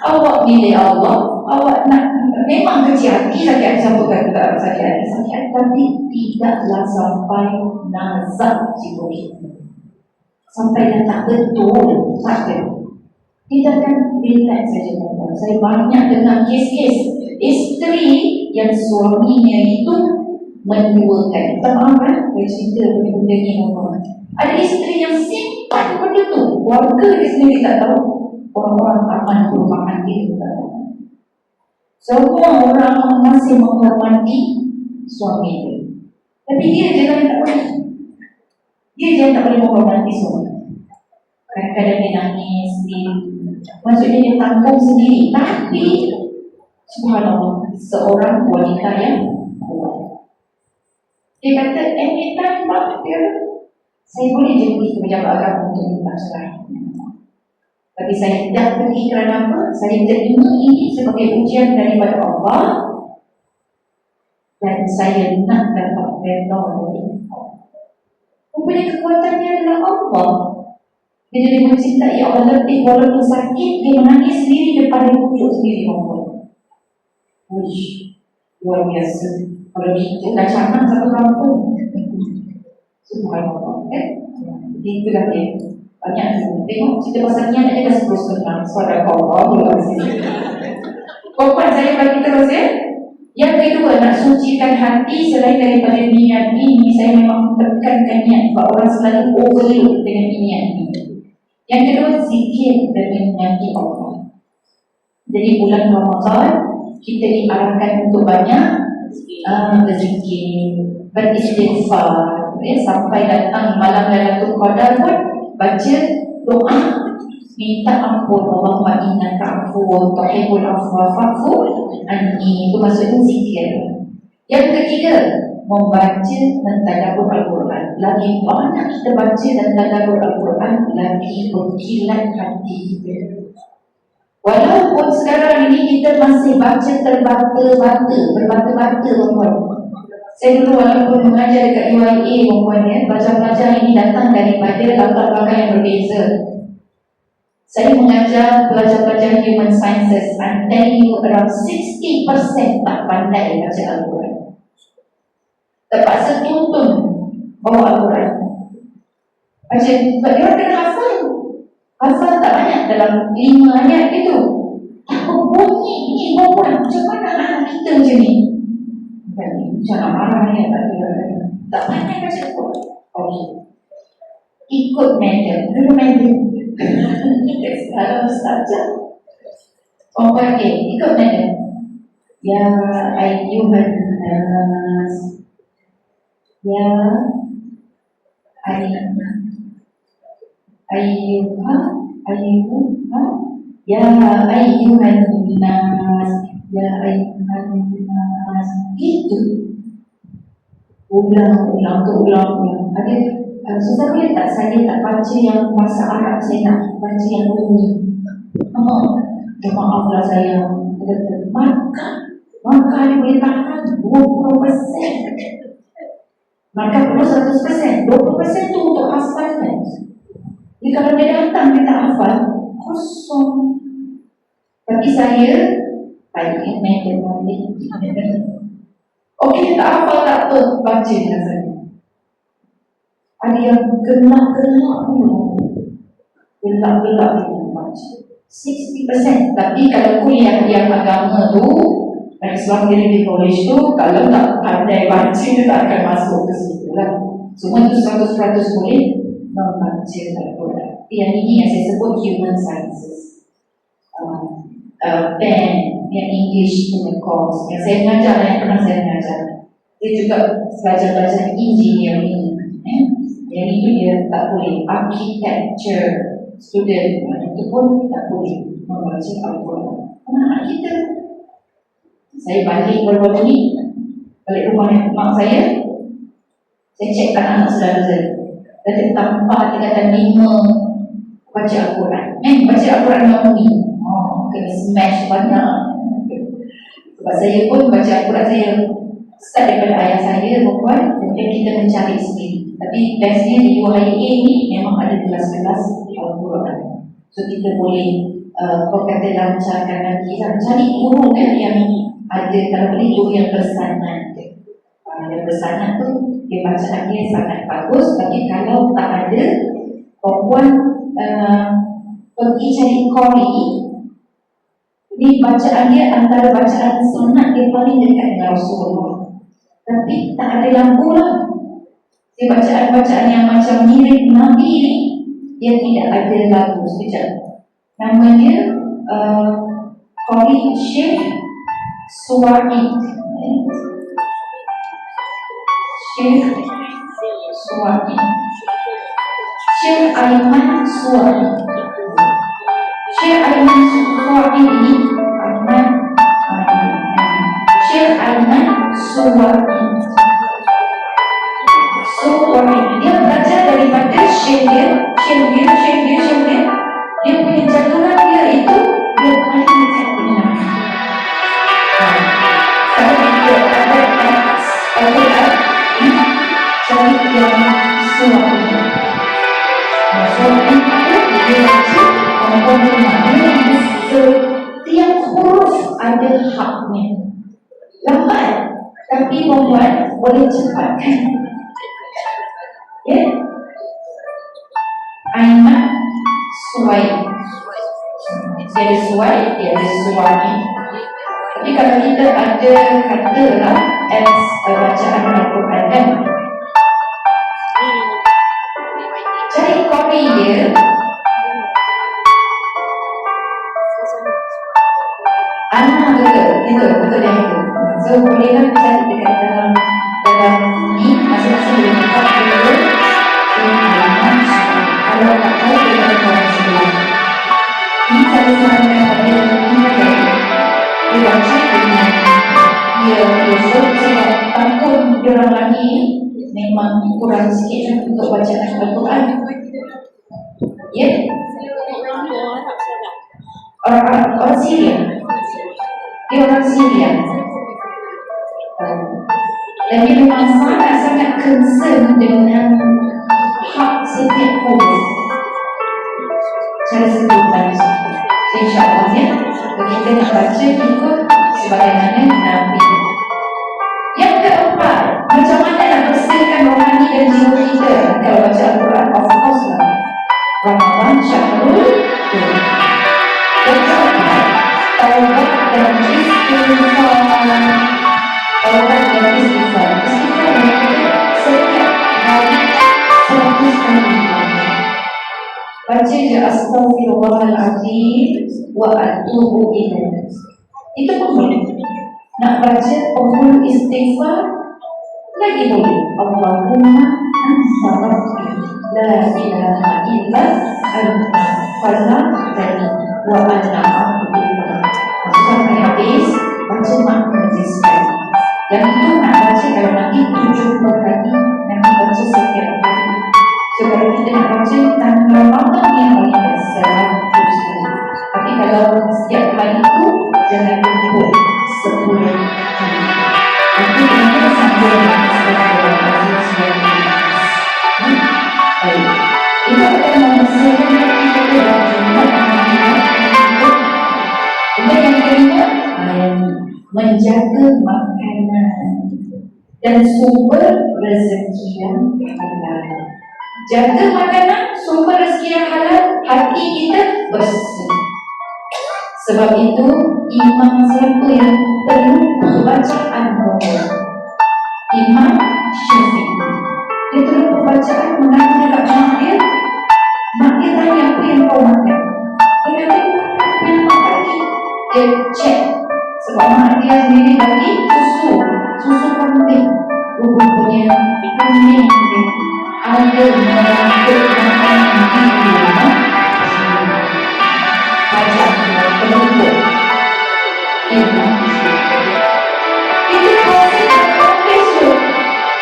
Awak pilih Allah, awak nak memang kecil hati, sakit hati, siapa kata sakit hati, tapi tidaklah sampai nazak jiwa kita, sampai dah tak betul. Tak ada. Kita akan relax saja. Saya banyak dengar kes-kes isteri yang suaminya itu menduakan. Tak maaf kan, saya cerita benda-benda ni. Ada isteri yang simpan benda tu, keluarga dia sendiri tak tahu, orang-orang aman perumahan dia tak tahu. Semua orang masih menghormati suami dia, tapi dia je yang tak boleh. Dia je yang tak boleh menghormati suami. Kadang-kadang dia nangis, maksudnya dia tanggung sendiri. Tapi subhanallah, seorang wanita yang kuat. Dia kata anytime dia, saya boleh je pergi ke pejabat agama untuk minta cerai. Tapi saya tidak pergi kerana apa? Saya terima ini sebagai ujian daripada Allah, dan saya nak dapat redha dari Allah. Rupanya kekuatannya adalah Allah. Bila dia mencintai Allah lebih, walaupun sakit, dia menangis sendiri depan dia, pujuk sendiri Allah. Uish, luar biasa. Kalau kita dah canang satu kampung, subhanallah, itulah dia. Banyak tu. Tengok cerita pasal niat dia dah 10 setengah. Suara Allah luar biasa. Korban saya bagi terus ya. Yang kedua, nak sucikan hati selain daripada niat ini, saya memang tekankan niat sebab orang selalu overload dengan niat ini. Yang kedua, zikir dan menyanyi Allah. Jadi bulan Ramadan kita diarahkan untuk banyak berzikir, beristighfar, sampai datang malam Lailatul Qadar pun baca doa minta ampun, Allahumma innaka afuwwun tuhibbul afwa fa'fu anni. Itu maksudnya zikir. Yang ketiga, membaca dan tadabbur Al-Quran. Lagi banyak kita baca dan tadabbur Al-Quran, lagi berkilat hati kita. Walaupun sekarang ini kita masih baca berbata-bata tuan-tuan. Saya dulu walaupun mengajar dekat UIA tuan-tuan ya, pelajar-pelajar ini datang daripada latar belakang yang berbeza. Saya mengajar pelajar-pelajar human sciences, I'm telling you around 60% tak pandai baca Al-Quran. Terpaksa tuntun bawa Al-Quran. Baca, sebab dia orang kena hafal. Hafal tak banyak, dalam 5 ayat itu. Apa bunyi ni perempuan, macam mana anak kita macam ni? Macam nak marah ni, tak pandai baca Al-Quran. Okay, ikut medal, dulu medal. Kalau saja okay, ikut medal. Ya ayyuhan nas, ya ayyuha, ya ayyuhan nas, ya ayyuhan nas. Itu ulang. Ada susah boleh tak saya tak baca yang bahasa Arab, saya nak baca yang bunyi. Maaflah saya. Maka dia boleh tahan 20%. Maka perlu 100%. 20% tu untuk hafalkan. Jadi kalau dia datang dia tak hafal, kosong. Tapi saya baik main balik. Okey, tak hafal tak apa, baca dengan saya. Ada yang gelap-gelap dulu, gelap-gelap dia baca 60%. Tapi kalau kuliah yang agama tu, Islam Trinity College tu, kalau tak pandai baca, tak akan masuk ke situ lah. Semua tu 100% boleh membaca Al-Quran. Yang ini yang saya sebut human sciences. Dan yang English punya course yang saya mengajar, yang pernah saya mengajar, dia juga belajar engineering. Yang itu dia tak boleh. Architecture student itu pun tak boleh membaca Al-Quran. Anak kita, saya balik baru-baru ni, balik rumah mak saya cek anak saudara saya. Dia tampak tingkatan 5 baca Al-Quran. Baca Al-Quran malam ni. Kena smash banyak. Sebab saya pun baca Al-Quran, saya start daripada ayah saya perempuan, kemudian kita mencari sendiri. Tapi bestnya di UIA ni memang ada kelas-kelas Al-Quran. So kita boleh kata lancarkan nanti cari guru kan yang ada, kalau boleh guru yang bersanad. Yang bersanad tu dia bacaan dia sangat bagus. Tapi kalau tak ada, perempuan pergi cari Qori. Ni bacaan dia antara bacaan sunat dia paling dekat dengan Rasulullah. Tapi tak ada lampu lah. Dia bacaan-bacaan yang macam mirip Nabi ni, dia tidak ada lagu. Sekejap, nama dia Qori Syekh Suwaid. Syekh Suwaid, Syekh Aiman Suwaid. Syekh Aiman Suwaid ini Syekh Aiman Suwaid. Dia belajar daripada Syekh dia punya jadulan dia itu dia paling terkenal. Kalau dia ada cari yang Suwaid. Suwaid itu haknya. Lambat, tapi membuat boleh cepatkan. Ya, Aiman suai. Dia ada suai, dia ada suami. Tapi kalau kita ada kata lah as bacaan Al-Quran kan, cari kopi dia anak betul yang itu. So bolehlah cari dekat dalam ni masing-masing boleh buka dulu. So Aiman suai. Kalau tak tahu dia ada orang sebelah. Ini saya sarankan pada mereka dia baca dengan dia sebab tahun diorang lagi memang kurang sikit untuk bacaan Al-Quran. Ya, orang Syria. Dia orang Syria. Dan dia memang sangat-sangat concern dengan hak setiap huruf. Cara sebutan InsyaAllah ya, kita nak baca ikut sebagaimana Nabi. Yang keempat, macam mana nak bersihkan rohani dan jiwa kita kalau baca Al-Quran? Of course lah, Ramadan Syahrul Quran. Yang keempat, taubat dan istighfar. Taubat dan istighfar. Istighfar maksudnya setiap hari 100 kali. Baca je Astaghfirullahaladzim wa atubu ilaih. Itu pun boleh. Nak baca penghulu istighfar lagi boleh. Allahumma anta rabbi la ilaha illa anta khalaqtani wa ana abduka. Sampai habis baca makna sekali. Yang itu nak baca kalau nanti 70 kali, nanti baca setiap hari. So kalau kita nak baca tanpa Ramadan yang paling best 100 kali. Tapi kalau setiap hari itu jangan lupa 10 kali. Nanti kita sambil baik. Itu akan membersihkan hati kita dan Jumat dan yang kelima, menjaga makanan dan sumber rezeki yang halal. Jaga makanan, sumber rezeki yang halal, hati kita bersih. Sebab itu imam siapa yang terlupa bacaan Quran? Imam Syafi'i. Dia terlupa bacaan, mengaku dekat mak dia. Mak dia tanya, apa yang kau makan? Dia kata, apa yang mak bagi? Dia cek. Sebab mak dia sendiri bagi susu kambing. Rupanya kambing dia ada mengangkut makanan di rumah. Bacaan terlupa. Itu proses besok.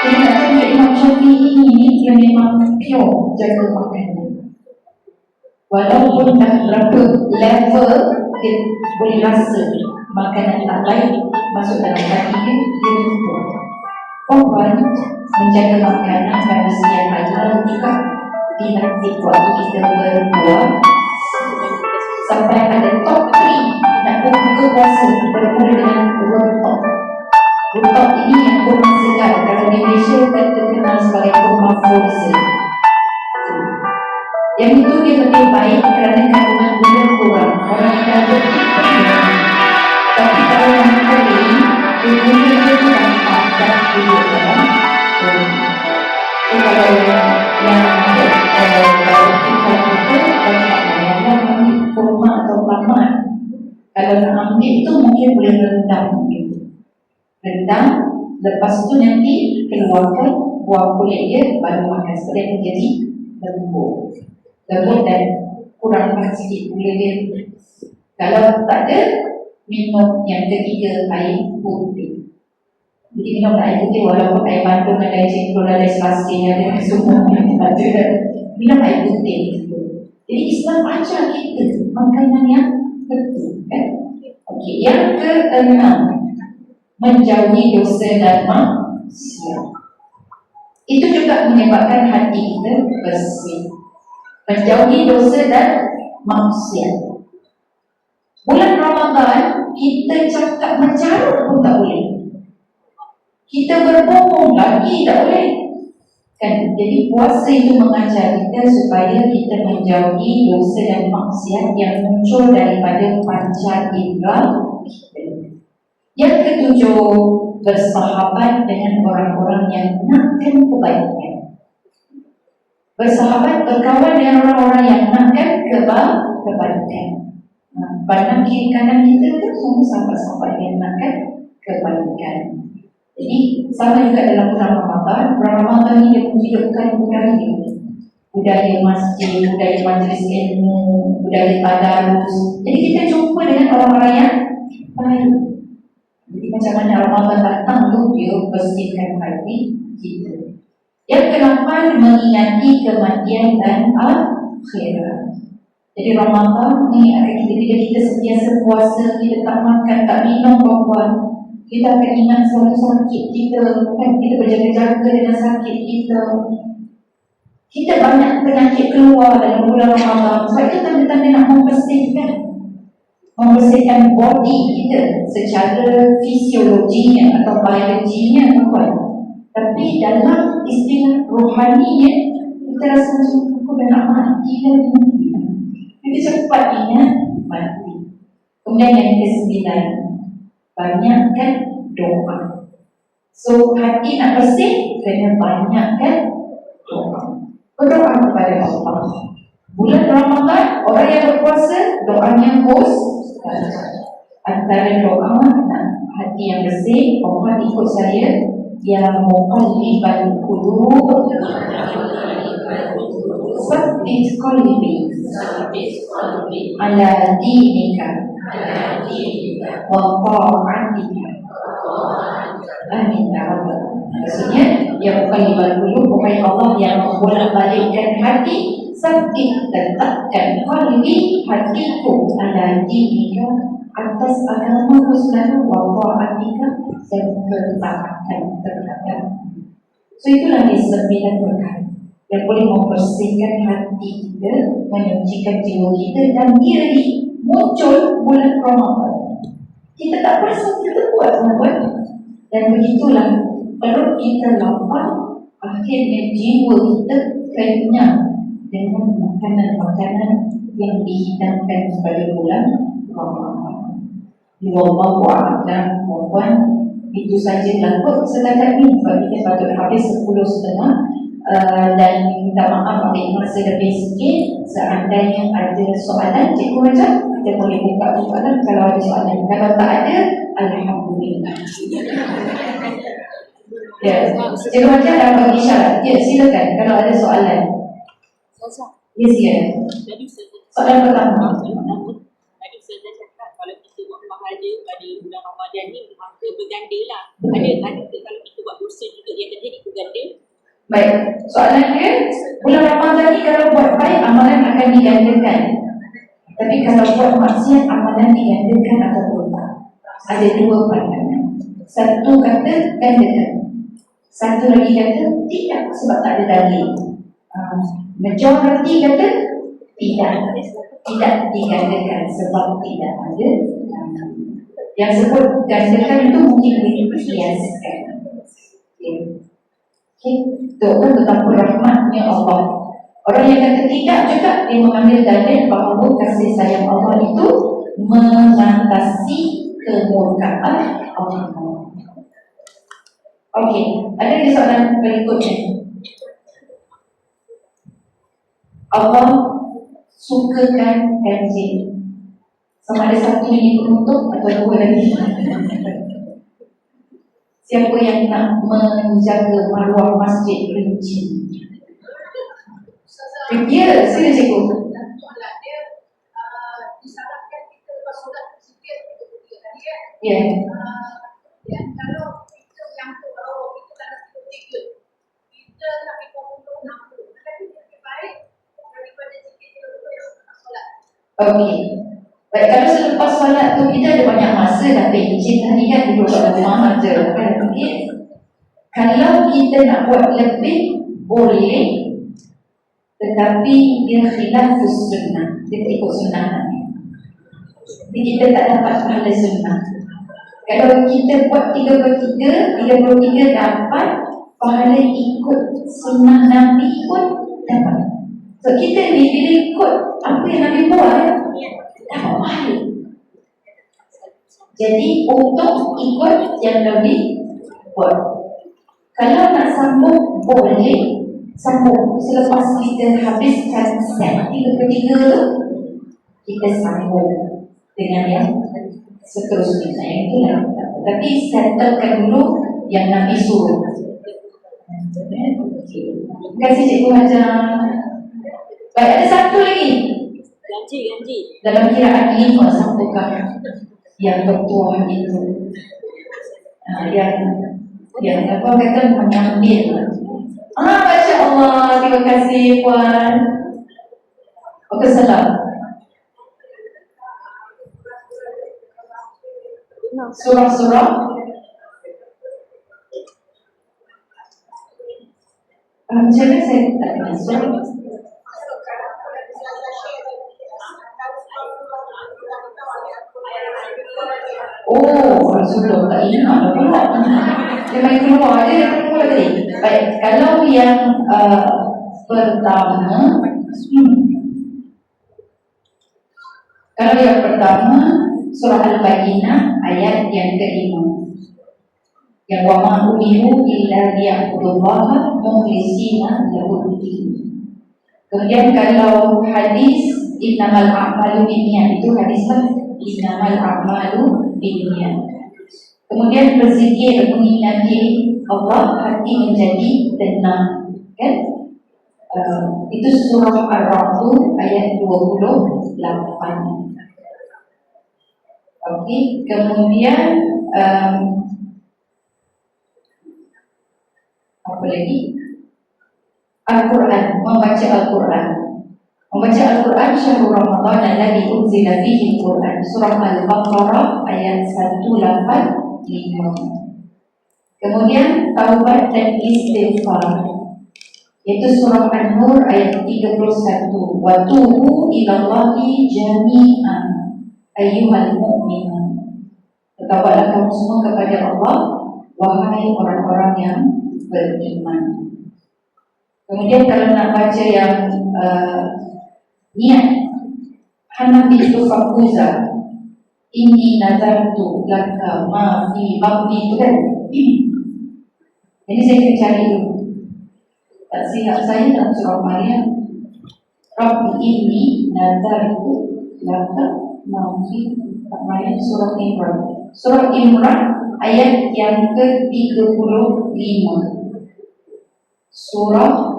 Jadi nak tunjuk Imam Syafi'i ini dia memang pure jaga makanan. Walaupun dah berapa level dia boleh rasa makanan tak baik masuk dalam hati dia lupa. Korban menjaga makanan dan rezeki halal juga dilatih waktu kita berbuat sampai ada top 3 nak buka puasa bermula dengan runtok. Runtok ini yang kurma segar. Kalau di Malaysia kan terkenal sebagai kurma frozen. Yang itu dia lebih baik kerana kandungan gula kurang. Orang yang ada tapi kalau yang kering, gula dia nampak dan duduk dalam kurma. So kalau yang kita ambil kurma atau tamat, kalau nak ambil tu mungkin boleh rendam gitu. Rendam, lepas tu nanti keluarkan buah kulit dia, baru makan. Seperti yang jadi lembut dan kurang sikit gula dia. Kalau tak ada, minum yang ketiga, air putih. Jadi minum air putih walaupun air bandung dan air cendol dan air selasih ada semua minum air putih gitu. Jadi Islam ajar kita makanan yang betul kan? Okey, yang keenam, menjauhi dosa dan maksiat. Itu juga menyebabkan hati kita bersih. Menjauhi dosa dan maksiat. Bulan Ramadan, kita cakap mencarut pun tak boleh. Kita berbohong lagi tak boleh. Kan? Jadi puasa itu mengajar kita supaya kita menjauhi dosa dan maksiat yang muncul daripada panca indera kita. Yang ketujuh, bersahabat dengan orang-orang yang nakkan kebaikan. Bersahabat, berkawan dengan orang-orang yang nakkan kebaikan. Pandang kiri kanan kita tu semua sahabat-sahabat yang nakkan kebaikan. Jadi sama juga dalam bulan Ramadan. Bulan Ramadan ni dia menghidupkan budaya masjid, budaya majlis ilmu, budaya tadarus. Jadi kita jumpa dengan orang-orang yang baik. Jadi macam mana Ramadan datang tu dia bersihkan hati kita. Yang ke-8, mengingati kematian dan akhirat. Jadi Ramadan ni akan bila kita sentiasa puasa, kita tak makan, tak minum puan-puan, kita akan ingat suatu sakit kita, kan? Kita berjaga-jaga dengan sakit kita. Kita banyak penyakit keluar dalam bulan Ramadan. Sebab itu tanda-tanda nak membersihkan body kita secara fisiologinya atau biologinya, puan. Tapi dalam istilah rohaninya, kita rasa macam aku dah nak mati dah ni. Kita cepat ingat mati. Kemudian yang ke-9, banyakkan doa. So hati nak bersih, kena banyakkan doa. Berdoa kepada Allah. Bulan Ramadan, orang yang berpuasa, doanya mustajab. Antara doa hati yang bersih, Allah ikut saya, ya muqallibal qulub, sabbit qalbi ala dinika wa ta'atika. Amin ya rabbal alamin. Maksudnya, ya muqallibal qulub, wahai Allah yang membolak-balikkan hati, sabbit, letakkan qalbi, hatiku, ala dinika, atas agama selalu, wa ta'atika, dan ketaatan terhadap. So itulah dia 9 perkara yang boleh membersihkan hati kita, menyucikan jiwa kita, dan dia muncul bulan Ramadan. Kita tak rasa kita buat teman-teman. Dan begitulah, perut kita lapar, akhirnya jiwa kita kenyang dengan makanan-makanan yang dihidangkan pada bulan Ramadan. Wallahu a'lam, puan-puan. Itu sajalah kot setakat ni, sebab kita patut habis 10.30. Dan minta maaf ambil masa lebih sikit. Seandainya ada soalan, Cikgu Raja, kita boleh buka soalan kalau ada soalan. Kalau tak ada, alhamdulillah. Ya, Cikgu Raja dah bagi syarat. Ya, silakan kalau ada soalan. Ya, silakan. Soalan pertama. Tadi saya cakap kalau kita buat pahala pada bulan Ramadan ni, maka berganda lah. Ada kalau kita buat dosa juga yang terjadi berganda. Baik, soalan dia, bulan Ramadan ni kalau buat baik, amalan akan digandakan. Tapi kalau buat maksiat, amalan digandakan atau tak? Ada 2 pandangan. Satu kata gandakan, satu lagi kata tidak, sebab tak ada dalil. Majoriti kata tidak digandakan sebab tidak ada. Yang sebut gandakan itu mungkin boleh dikiaskan. Itu kan betapa rahmatnya Allah. Orang yang kata tidak juga, dia mengambil dalil bahawa kasih sayang Allah itu mengatasi kemurkaan Allah. Okey, ada di soalan berikutnya. Allah sukakan ganjil. Sama ada 1 minit penutup atau 2 lagi. Siapa yang nak menjaga maruah masjid Rinci? Ya, sila cikgu. Soalan dia disarankan kita lepas solat sikit Ya. Dan kalau kita yang tu kita tak nak tiga, kita nak 50-60, tapi lebih baik daripada sikit kita lepas solat. Okey. Baik, kalau selepas solat tu kita ada banyak masa dah pencet tadi kan, duduk kat rumah aja kan. Okey. Kalau kita nak buat lebih boleh, tetapi dia khilafus sunnah, dia tak ikut sunnah. Jadi kita tak dapat pahala sunnah. Kalau kita buat 33 dapat pahala ikut sunnah Nabi pun dapat. So kita ni bila ikut apa yang Nabi buat, dapat pahala. Jadi untuk ikut yang Nabi buat. Kalau nak sambung, boleh sambung. Selepas kita habiskan set 33 tu, kita sambung dengan yang seterusnya. Yang itulah. Tapi settlekan dulu yang Nabi suruh. Terima kasih Cikgu Hajar. Baik, ada satu lagi. Ganji. Dalam kiraan 5 sambungkan yang bertuah itu. Yang apa kata mengambil. Masya Allah, terima kasih Puan. Okey, salam. Surah-surah. Macam mana saya tak kenal surah? Oh, Rasulullah tak ingat dah pula. Dia main keluar je, keluar tadi. Baik, kalau yang pertama, kalau yang pertama surah Al-Baqarah ayat yang ke-5. Yang wa ma umiru illa liya'budullaha mukhlishina lahu-d-din. Kemudian kalau hadis innamal a'malu binniyat, itu hadislah innamal a'malu binniyat. Kemudian berzikir mengingati Allah, hati menjadi tenang, kan? Itu surah Ar-Ra'd ayat 28. Okey, kemudian apa lagi? Al-Quran, membaca Al-Quran. Membaca Al-Quran syahrul Ramadan alladzi unzila fihi Al-Quran. Surah Al-Baqarah ayat 185. Kemudian taubat dan istighfar, yaitu surah An-Nur ayat 31. Wa tubu ilallahi jami'an ayyuhal mu'minun. Bertaubatlah kamu semua kepada Allah, wahai orang-orang yang beriman. Kemudian kalau nak baca yang niat, Hanafi itu Fakuza, ini nazartu laka ma fi babdi, itu kan? Jadi saya kena cari dulu. Tak siap saya dalam surah Maryam, Rabbi ini nazartu laka ma fi Maryam, surah Imran. Surah Imran ayat yang ke-35. Surah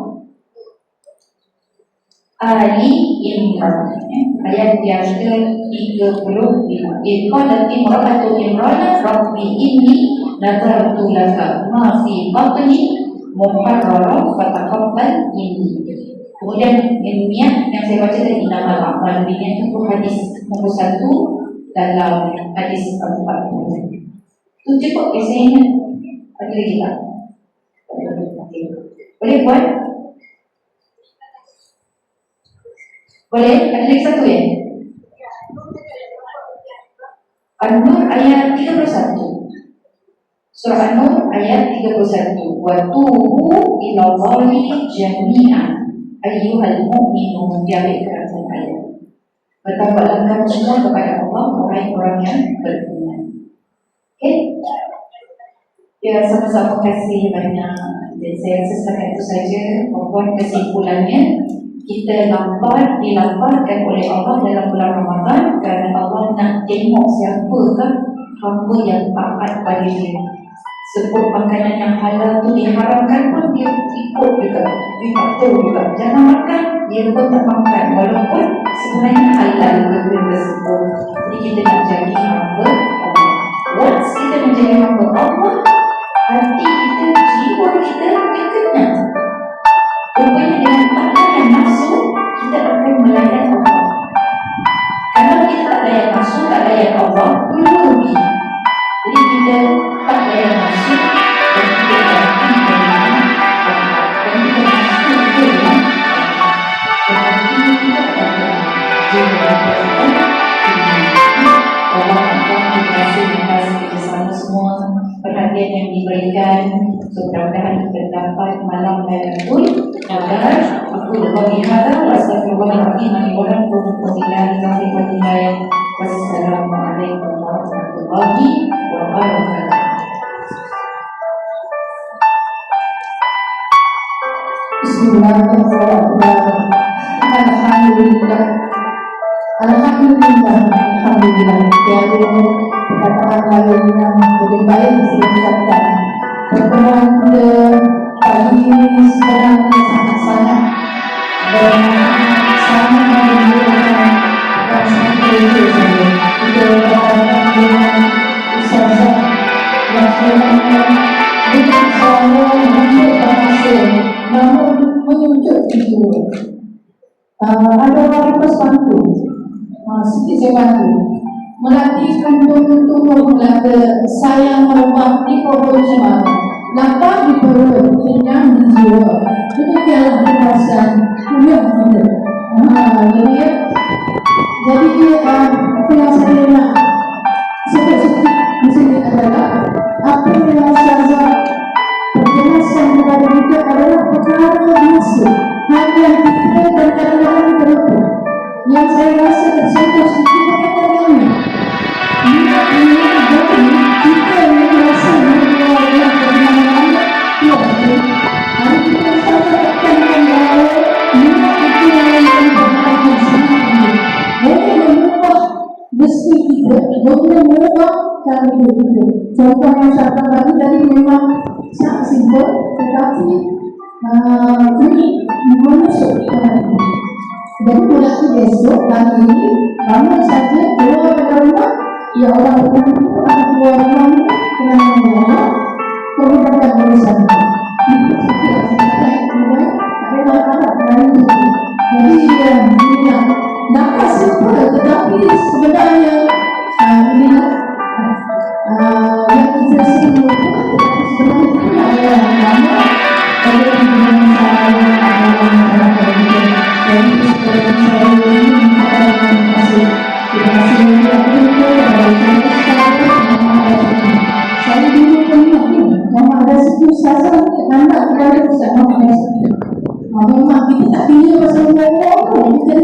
Ali Imran ayat yang ke-35. Qala imra'atu Imran rabbi inni nazartu laka ma fi batni muharraran fataqabbal minni. Kemudian niat yang saya baca tadi, innamal a'malu binniyat, itu hadis nombor 1 dalam hadis 40. Itu cukup saya ingat. Ada lagi tak? Boleh buat? Boleh? Ada lagi satu ya? An-Nur ayat 31. Surah An-Nur ayat 31. Wa tubu ilallahi jami'an ayyuhal mu'minun. Dia berkata ayat. Bertaubatlah kamu semua kepada Allah, wahai orang yang beriman. Okay? Ya, sama-sama kasih banyak. Dan saya rasa setakat itu saja membuat kesimpulannya. Kita dilamparkan oleh Allah dalam bulan Ramadan kerana Allah nak tengok siapakah hamba yang taat pada dia. Sebut makanan yang halal tu diharamkan pun dia ikut juga, dia tak tahu juga. Jangan makan, dia pun tak makan walaupun sebenarnya halal benda tersebut. Jadi kita nak jadi hamba Allah. Once kita menjadi hamba Allah, hati kita, jiwa kita akan kenyang. Rupanya dengan tak layan nafsu, kita akan melayan Allah. Kalau kita tak layan nafsu, tak layan Allah, rugi. Jadi kita tak layan nafsu dan kita ganti dengan Allah. Dan kita nafsu itu dengan Allah. Dan hati kita adalah jiwa Allah. kasih atas kerjasama semua, perhatian yang diberikan. So mudah-mudahan kita dapat malam dan pun dan aku berbagi hadap astagfirullahaladzim warahmatullahi wabarakatuh. Wassalamualaikum warahmatullahi wabarakatuh. Bismillahirrahmanirrahim. Alhamdulillah. Tiada perkataan lain yang lebih baik diucapkan. Pertemuan kita pagi ini sebenarnya sangat-sangat dan sangat menunjukkan dan sangat berjaya saja. Kita berhadapan dengan usaha yang sebenarnya bukan sahaja menunjukkan hasil, namun menunjuk itu. Ada orang bantu, sedikit saya bantu melatih tumbuh melata sayang merubah di pokok jiwa, lapar di perut, kenyang di jiwa. Demikianlah perasaan kuliah kita. Jadi apa yang saya nak sedikit di sini adalah apa yang saya penjelasan kepada kita adalah perkara biasa. Hanya kita dan kadang-kadang terlupa. Yang saya rasa tersentuh sedikit berkaitan dengan ini jadi kita yang merasa mengeluarkan perkembangan Tuhan. Hari kita sampaikan bahawa minat itu yang berkaitan sama ini boleh mengubah rezeki kita, boleh mengubah cara hidup kita. Contoh yang saya bagi tadi memang sangat simpel, tetapi ini menusukkan hati. Jadi mulai besok hari ini bangun saja keluar dari rumah, ya orang akan keluar rumah ini dengan membawa kemudahan urusan. Itu setiap saya kemudian ada masalah lain. Jadi inilah nampak simpel tetapi sebenarnya inilah yang kita sebut tetapi sebenarnya itu adalah nama dari masalah yang ada dalam jadi seperti saya ini terima kasih yang itu saya dulu pernah kalau ada satu sasa anda ada bersama saya. Memang kita tak pilih pasal orang kita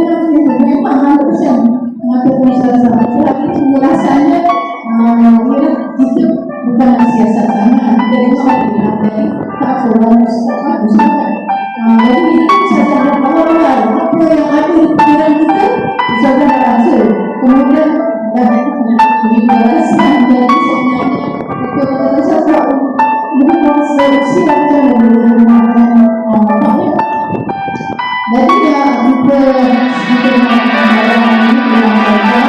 memang ada bersama mengatakan sasa. Tetapi rasanya itu bukan siasat sangat. Dari mana dari tak orang sepakat bersama. Jadi itu saya awal-awal apa yang ada di pikiran kita bisa berhasil. Kemudian dibalaskan jadi sebenarnya itu sesuatu lebih silakan menggunakan apanya. Jadi ya kita menggunakan ini dengan saja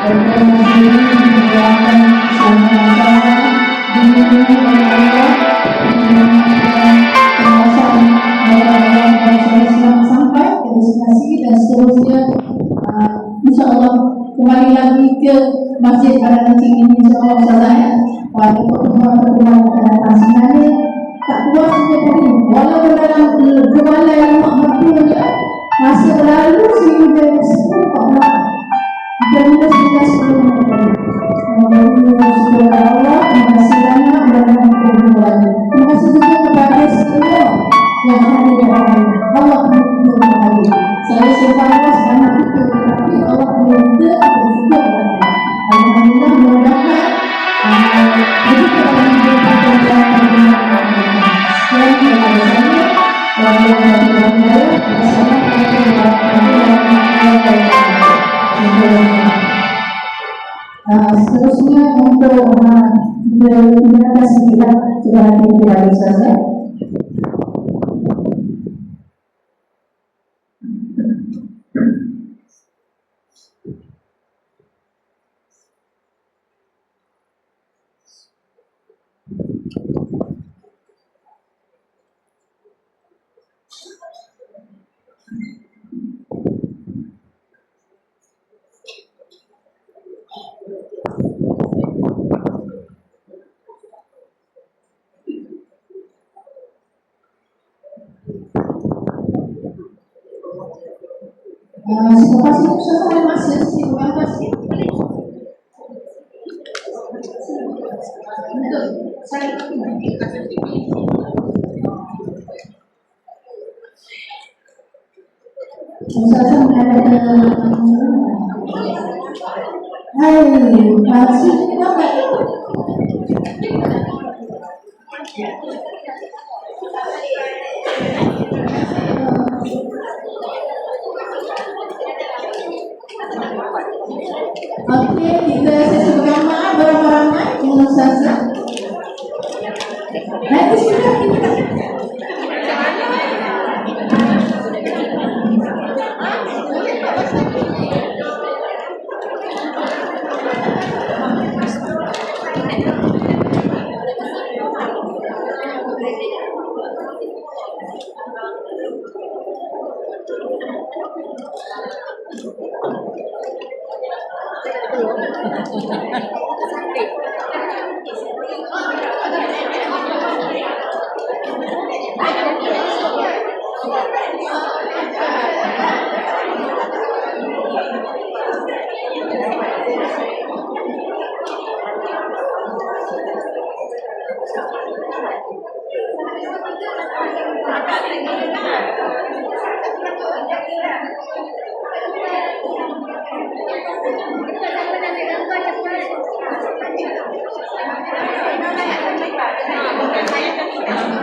berkomunikasi menggunakan sama-sama dilindungi oleh Allah, menggunakan pengawasan sampai ke destinasi dan seterusnya. InsyaAllah kembali lagi ke Masjid Al-Qancing ini insyaAllah saya pada pertemuan-pertemuan yang akan datang. Sebenarnya tak puas sejak tadi walaupun dalam kepala yang makmurnya masa berlalu sehingga 10-14 kita sudah sebelum tadi. Syukur Allah, terima kasih banyak mudah-mudahan kita berjumpa lagi. Terima kasih juga kepada semua yang hadir di hari ini. Allah menyertai bahagia. Saya sepakat anak itu tetapi Allah menyertai aku juga bahagia. Alhamdulillah mudah-mudahan jadi kita akan berjumpa lagi. Sekian daripada saya. Wassalamualaikum warahmatullahi wabarakatuh. Seterusnya untuk terima kasih kita sudah hadir di hari saya. Terima kasih. Okey, kita sesi berjamaah beramai-ramai dengan ustazah. Nanti sudah kita Saya